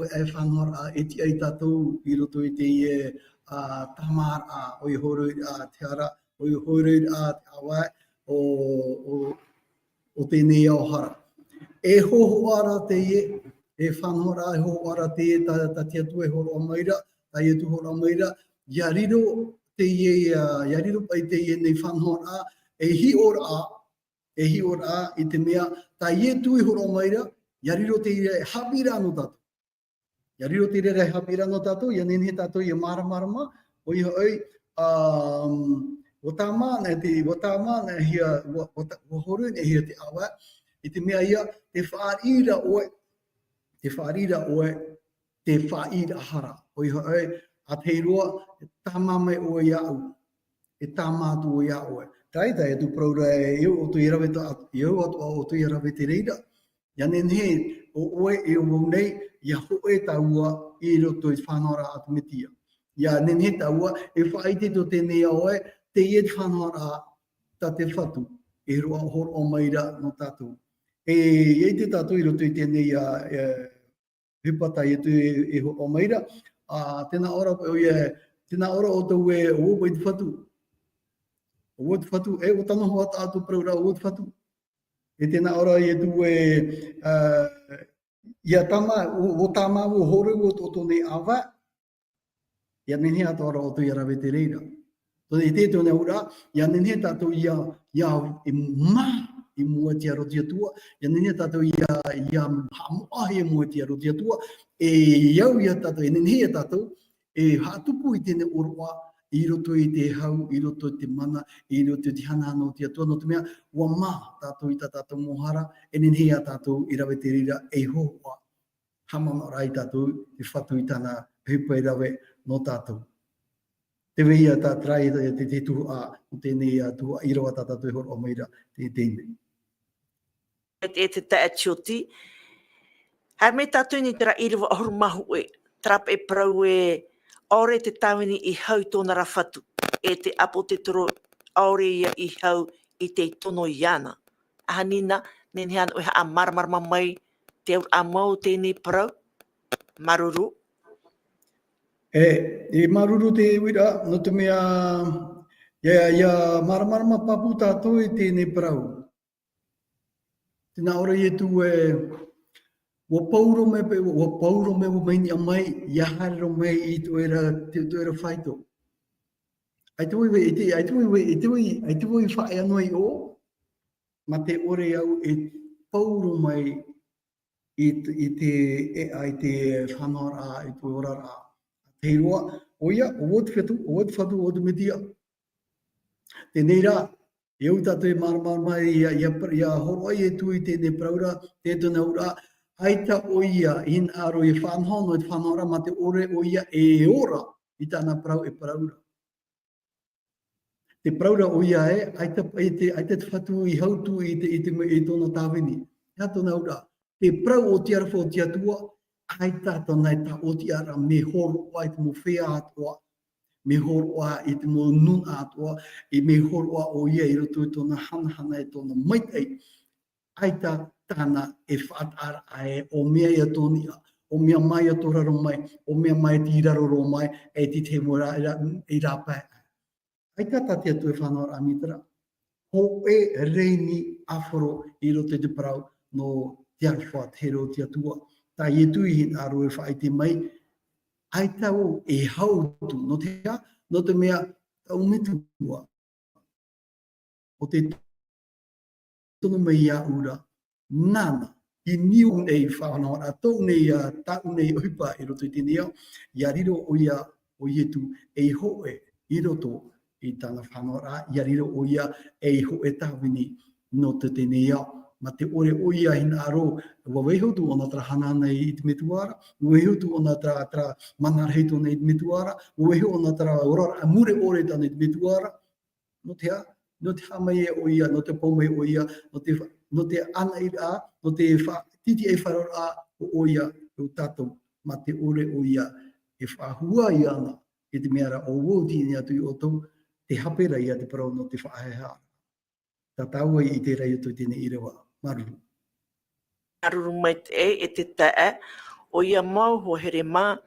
e whanhora e ti ai tātou I roto I te tamar a o I horoi a te ara, o I horoi a te awai o tēnei auhara. E hoho ara te e whanhora e hoho ara te ta te atu e horo o maira, ta I atu horo o maira, ia riro te ia riro pai te nei whanhora e hi ora I te mea, ta I atu e horo o maira, ia riro te ia hapira no tātou. Ia riro te ia hapira no tātou, ia nene tātou ia maramarama, o I hoi, o tāmana hia, o horu ne hia te awa, I te mea ia, te whaarira oe, te whaarira hara. O I hoi, a te roa, e tamame oe iau, e tamatu o iau oe. Tai tu praura e iu o tu irawe o tu irawe te reira. Ia nenhe o oe e o nei, ia hoe taua I roto I whanora atu metia. Ia nenhe taua e whaite to tēnei oe, te ie te whanora ta te whatu, e roa horo o maira no tātou. E te tātou I roto I tēnei hipata I tu e horo o maira, tēnā ora o tau e o pai te whatu. O te whatu, e o tano hoa tātou praura o te whatu. E tēnā ora I tu ia tama, o tama o horu o tōne awa, ia nenhe ata ora o tu ia rawe te reira. Tōne I tētone ura, ia nenhe tātou ia e mā I mua tia rotia tua, ia nenhe tātou ia hamuahi e mua tia rotia tua, e iau ia tātou, e nenhe tātou, e hātupu I tēne oroa, I roto I te hau, I roto I te mana, I roto I te hana no te atua no te mea, ua mā tātou I tā tātou mohara, e nenhe a tātou I rawe te reira, e hoa, hamamara I tātou, te whatu I tāna hipa I rawe no tātou. Te wehia tā trai te tuhu a, o tēnei tuhu I rawa tā tātou I horo o maira, te tēnei. E te tae tioti, hai me tātou ni tera iriwa ahuru mahu e, trap e prau e, ore te tawini I hau tōna rafatu, e te apo te toro, ore ia I hau I te tono iana. Ahanina, nene hana oe haa marmarma mai, te au amau tēnei prau, maruru. E maruru te wira, no te mea, ia maramarama papu tātou I tēnei prau. Tēnā ora I tu ua pauro me o maini a mai, ia harero mai I tu era whaito. Ai tu i whae anoi o, ma te ore au e pauro mai I te whanora, I tu orara. Te roa, oia, o te whatu, o te metia. Tēnei rā, e au tātou e marama ia horo ai e tui tēnei praura, tētona ura, aita oia in aro I whanhono e whanora ma te ore oia e ora I tāna prau e praura. Te praura oia aita te whatu I hautu I tōna tāwini. Ia tōna ura, te prau o te arwha o te atua, aita tōna ta o te ara me horo ai te mo whea atoa. me horoa I te mo nun atua, I me horoa o ia I roto I tōna hana e tōna maitai, aita tāna e whaatara ai o mea ia tōnia, o mea mai a tōraro mai, o mea mai te iraroro mai, e ti te mora I rāpai. Aita tate atu e whanau amitara, ho e reini awhoro I roto te parau no te arwha te ro te atua. Tā I tui hin aro e whaite mai, aita o e hautu, no te mea tau metua, o te tono mai a ura, nana, I niu nei whanau, a tau nei a tau nei uipa I roto I te nea, ia riro o ia o ietu e hoe I roto I tāna whanau a, ia riro o ia e hoe tāwini no te nea, ma te ore o ia hina aro, wa wehotu ona tra hana nei I te metuara, wehotu ona tra manarheito nei te metuara, wehotu ona tra orara mure ore ta nei te metuara, no te hamae o ia, no te pomei o ia, no te ana I a, no te titi e wharor a o ia o tātou, ma te ore o ia e whahua I ana, e te meara o wōti ni atu I o tau, te hapera ia te parau no te whaahea. Tā taua I te rei atu tēne I rewa, maruru. Maruru mai te te tae, o ia mau ho here mā,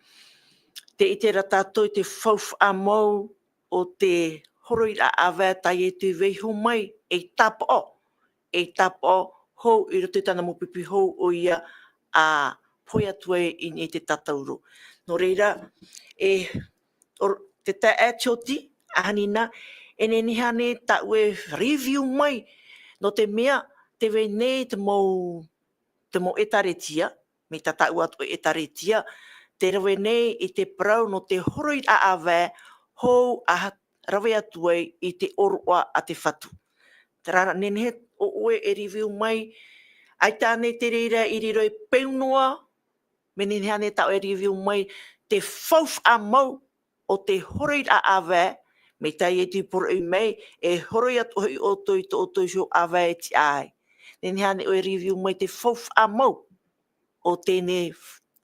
te I te ratatou te whauf a mau o te horoi a awa tai e tu weiho mai e tapo hou I roto tana mopipi hou o ia a poi atu I ni te tatauro. No reira, te tae choti, ahanina, e ne nihane ta ue review mai, no te mea, te wene te mo etaretia, me tata ua atu etaretia, te rawe nei I te prau no te horoi a awa, hou a rawe atu I te oroa a te whatu. Te rara nenehe o oe e review mai, ai tāne te reira I riro I peunoa, me nenehe ane tau e review mai, te whauf a mau o te horoi a awa, me tai e tu poro I mei, e horoi atu hoi o toi to o toi sho awa e ti ai. Nenehe ane o e review mai te whauf a mau, o tēne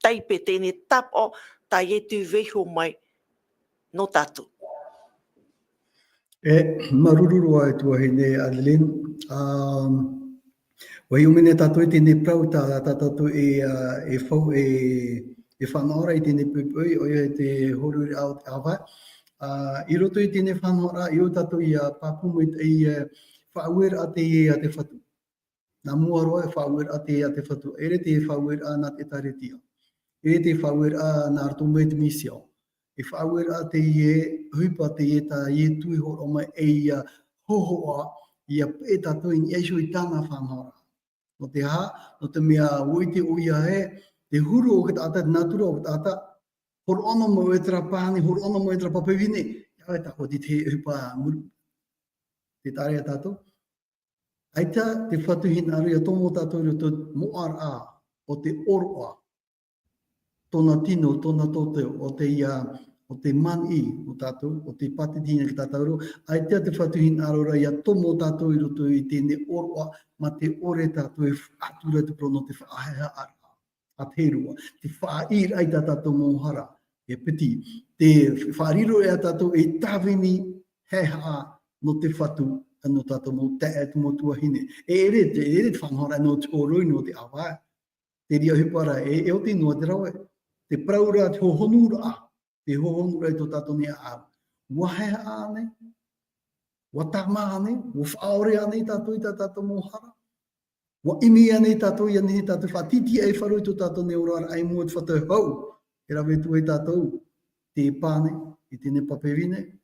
taipe, tēne tapo, tai e tu weiho mai, no tatu. Marururu ai tua hei nei Adeline. Wai umene tātou I tēne prau tātou e whau e whanaora I tēne pupui o ia te horuri au te awa. I roto I tēne whanaora I o tātou I a papumu I whauera a te whatu. Nā mua roa e whauera a te whatu. Ere te whauera a nā te taretia. Ere te whauera a nā rato me te misiao. E whauera a te huipa te tā tui horo mai e hohoa I a pe tātou I eisho I tāna whanaora. No te no te mea uite o ia te huru o kata ata, natura o kata ata, horo ono mo e tra pāni, horo ono mo e tra papewine, ia e tako te huipa muru. Te tare a tātou. Aita te whatuhina aru ia tomo tātou roto moar a o te oroa, tōna tino, tōna tōteo, o te mani o tātou, o te patitina ki tātou, aita te whatuhina aru ia tomo tātou I roto I tēne oroa, ma te ore tātou e whaatura te prono te whaahea ara, a te rua, te whaair ai tātou mōhara, e piti, te whaariro e a tātou e tāwini heha no te whatu, no tātou mō te atu mō tuahine. E ere te whanhora no te oroi no te awa, te ria hupara, e o te noa te rawe, te praura te hohonura, te hohonura I tō tātou nea aru. Wahea ane, wa tama ane, wa whaore ane tātou I tātou mōhara, wa imi ane tātou I ane tātou whatiti e wharoi tō tātou ne ora ai mua te whatau hau, e rawe tu e tātou, te pāne, I tēne papewine.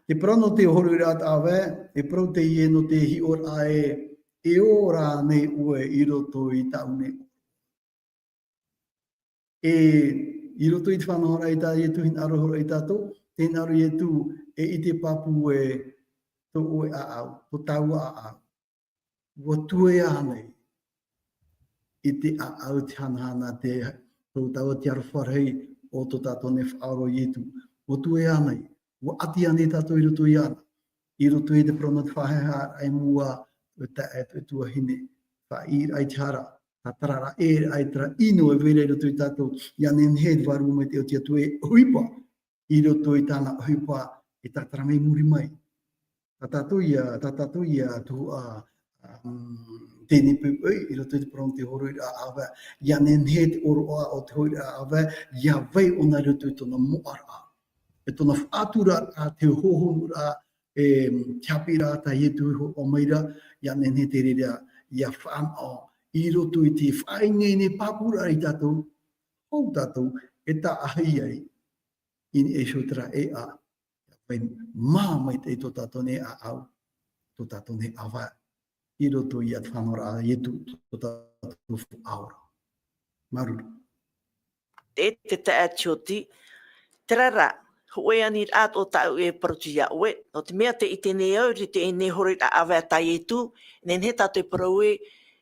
Te prano te horu rat awe, e pro te ie no te hi ora e ora nei ue I roto I taune. I roto I te whanahora I tā I tu hin arohora I tātou, tēnā aru I tu e I te papu e tō oe a au, tō tau a au. Wa tue anei I te a au te hanahana te tō tau te arwharhei o tō tātou ne whaaro I tu. Wa tue anei, wa ati anei tātou I roto I ana. I roto I te prono te whaheha ai mua o ta e tuahine. Whair ai te hara. Ta tarara ai tra ino e vere roto I tātou. Ia nen he waru me te o tia tue huipa. I roto I tāna hupa I tātaramei muri mai. Tātātou ia tu tēnei pui I roto I te parong te horo I awa, ia nenhe te oro o te horo I awa, ia vai ona roto I tona moara. E tona whātura a te hohonu a te apira ta ietu o maira, ia nenhe te rerea, ia whaanao, I roto I te whainene papura I tātou, hou tātou, e tā ahi ai, in e shotara e a, pai mā mai te tō tātou ne a au, tō tātou ne awa, I roto I at whanora a ietu, tō tātou aura. Maruru. Te te atioti, terara, hoe ani at o tau e protia oe, no te mea te ite ne au, te e ne hori a awa tai e tu, nen he tātou paraue,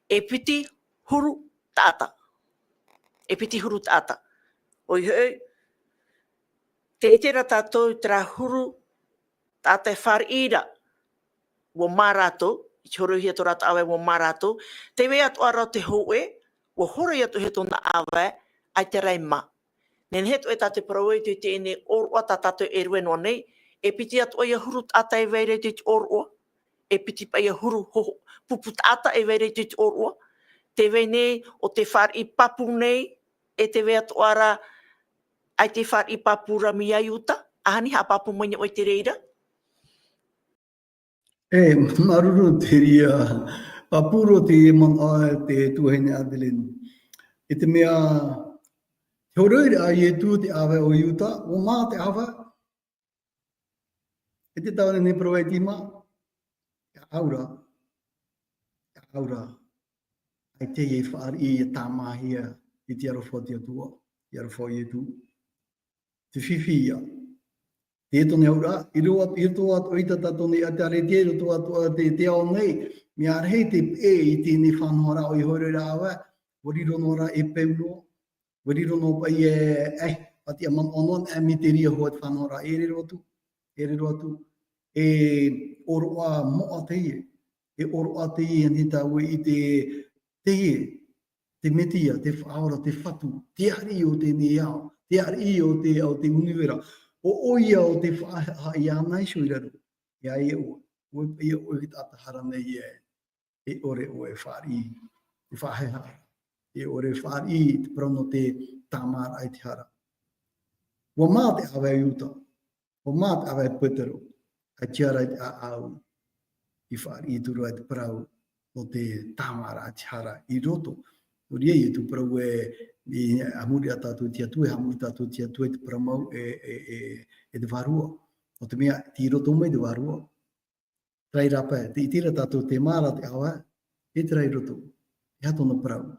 e piti huru tāta. E piti huru tāta. Oi hei, te itera tātou tra huru tāta e whare ira, wo marato, I horo hia tō rata awe wo marato, te wea atu ara te hoe, wo horo atu he tōna awe, ai te rei ma. Nen he to e tātou paraue te te ene orua tā tātou e rue noa nei, e piti atu ia huru tāta e veire te orua, e piti pa ia huru pupu tāta e veire te orua, te vei nei o te whare I papu nei, e te wea atu ara ai te whare I papura mi ai uta, ahani ha papu moina o te reira. E, maruru te ria, papuro te man ae te tuahine Adeline. E te mea, te horoire a ietu te awe o iuta, o mā te awa. E te taone ne proe tima, e aura, ai te e whaar I e tāmahia I te arofo te atua, te arofo ietu. Te whiwhia. Te tone aura, I roto atu I tatone a te are te roto atu te ao nei, me arhei te e I tēnei whanhora o I hore rāwa, wariro no ra e peuno, wariro no pai pati a man onon e mi te ria hoa te whanhora, e re rotu, e oroa moa te ie, e oroa te ie ni tāue I te ie, te metia, te whaora, te whatu, te ari o tēnei ao, te ari o te univera, o ia o te whaha I anai sui raro, ia e o I tata hara nei e ore o e whari, te whaheha, e ore whari, te prono te tamara ai te hara. Wa mā te awe uta, wa mā te awe putero, ai tiara I te au, I whari I turu ai te parau, o te tamara ai te hara, I roto, o ria I tu parau I amuri a tātou tia tue, amuri tātou tia tue te paramau e te varua. O te mea, ti roto mai te varua. Trai rapa, te itira tātou te mara te awa, e trai roto, e hatona parau.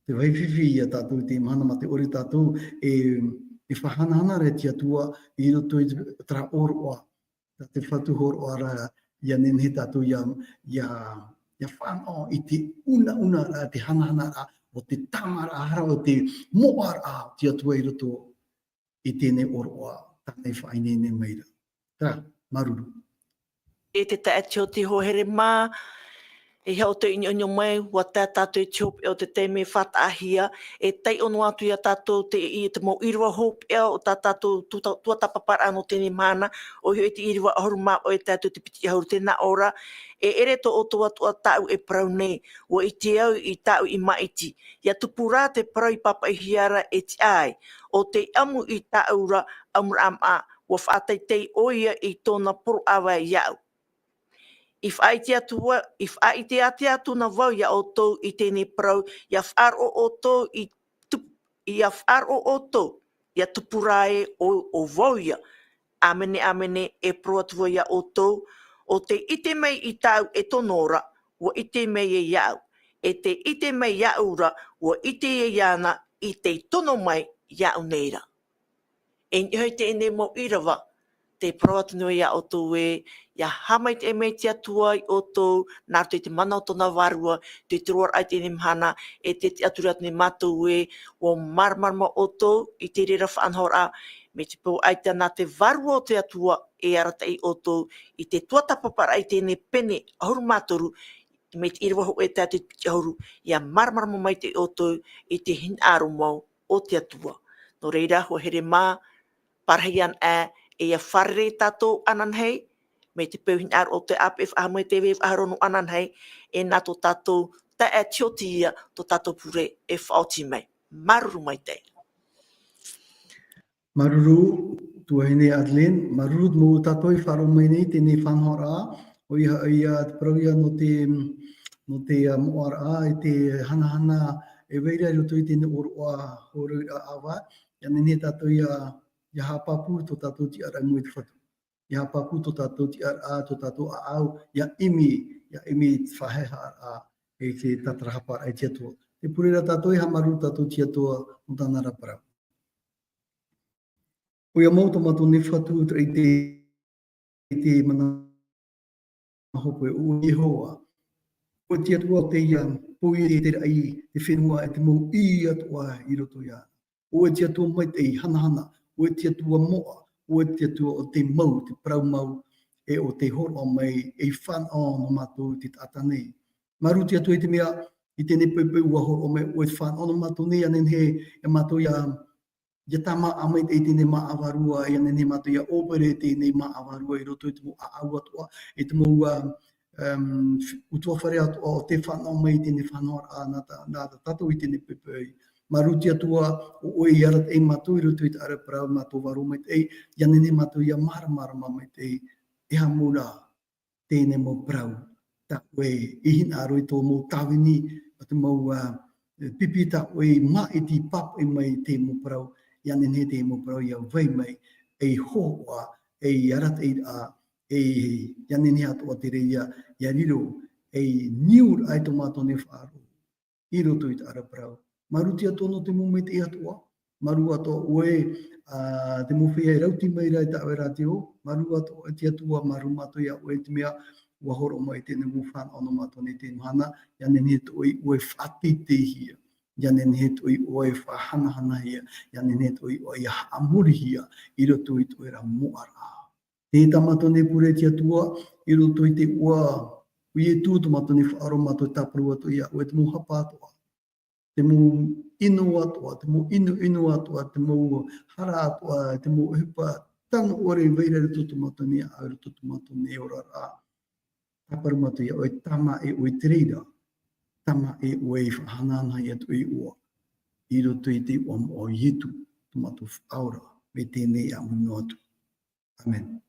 Te whaiwhiwhi a tātou te mana ma te ori tātou e whahanahana re tia tua I roto I tra oroa. Te whatu horo ara ia nenhe tātou ia whanau I te una te hanahana a o te tamara ahara o te moara a tia tua I roto I tēnei oroa, tānei whainene meira. Tā, maruru. E te tae o te hohere mā, e hau te inyo mai, wa tā tātou tiop e o te teime whataahia, e tei ono atu ia tātou te mau irua hope e o tā tātou tua tapapara anō tēnei mana, o hioi te irua ahoru mā o e tātou te piti ahoru tēnā ora, e ere to o tua tāu e parau nei, o I te au I tāu I maiti, ia tupurā te parau I papa I hiara e te ai, o te amu I tāura amura am a, wa whaatai tei oia I tōna poro awa iau. If ai te ate atu na wau ia o tō I tēnei parau, ia wharo o tō ia wharo o tō, ia tupurae o wau ia. Amene e proatua ia o tō, o te ite mai I tāu e tonora, o ite mai e iau. E te ite mai iaura, o ite e iana, I te tono mai iau neira. E nhoi te ene mo irawa, te proatunua ia o tō ia hamai te mei tia tua I o tō, nā te mana o tōna warua, te turuar ai tēnei mhana, e te aturi atu ni mātou o marmarma o tō, I te rera whanhora, me te pō ai tēnā te warua o te atua, e arata I o tō, I te tuatapapara ai tēnei pene, ahuru mātoru, me te irawa ho e tātou piti ahuru, ia marmarma mai te o tō, I te hin aro mau o te atua. No reira, ho here mā, Parahian e a wharere tatou anan hei, me te peuhin ar o te ap if ahamoe te wef aharonu anan hei, e nā tō tatou ta e tioti ia tō tatou pure e whaoti mai. Maruru mai te. Maruru, tuahine Adlen, maruru mo tatou I wharo mai nei tēnei whanhora, o ia te parauia no te moara I te hanahana e weira I roto I tēnei oroa horu I awa, ia nene tatou ia hapapu tō tatou ti ara mui te whatu. Ia hapapu tō tatou ti ara tō tatou a au, ia imi whaheha a e ke tatarahapa ai tia tua. Te purera tatou I hamaru tatou tia tua o tāna raparau. O ia mau tomato ne whatu I te mana hopo e o Yehoa. O tia tua te ia pui e te rai te whenua e te mau I atua I roto ia. O tia tua mai te hanahana, o tia tua moa, o tia tua o te mau, te prau mau, e o te horo mai e whanau no mātou te tata nei. Maru tia tua I te mea I tēnei pepe ua horo mai o e whanau no mātou nei, anen he e mātou ia tama amai te tēnei maawarua, e anen he mātou ia opere tēnei maawarua I roto I te mo aau atua, e te mo utua whare atua o te whanau mai tēnei whanau a nā tatou I tēnei pepe. Maruti atua o oi arat e mātou I roto I te ara parau mātou waro mai te ei, ia nene mātou ia marama mai te ei, e hamura tēnei mo parau. Ta oe I hina aroi tō mo tāwini, o te mau pipi ta oe ma I ti pap e mai te mo parau, ia nene te mo parau ia vai mai, e hoa, e arat e a, ia nene atua te reia, ia riro, e niur ai tō mātou ne whaaro, I roto I te ara parau. Maruti atua no te mume te atua, maru atua oe te mowhia e rauti mai rai ta awera te o, maru atua te atua maru mātou ia oe te mea ua horo mai tēnei mowhana ono mātou ne tēnu hana, ia nene he toi oe whati te hia, ia nene he toi oe whahanahana hia, ia nene he toi oe amuri hia, I roto I toi ra moara. Te tamato ne pure te atua, I roto I te ua, ui e tū tomato ne whaaro mātou taparu atua ia oe te mohapa atua. Te mo inu atua, te mo inu atua, te mo hara atua, te mo hipa tano ore veira re tutumato ni a re tutumato ni ora a. Taparumato ia oe tama e oe tereira, tama e oe whahanana ia tu I ua. I roto I te ua mo o Yetu, tomato aura, me tēnei a munu atu. Amen.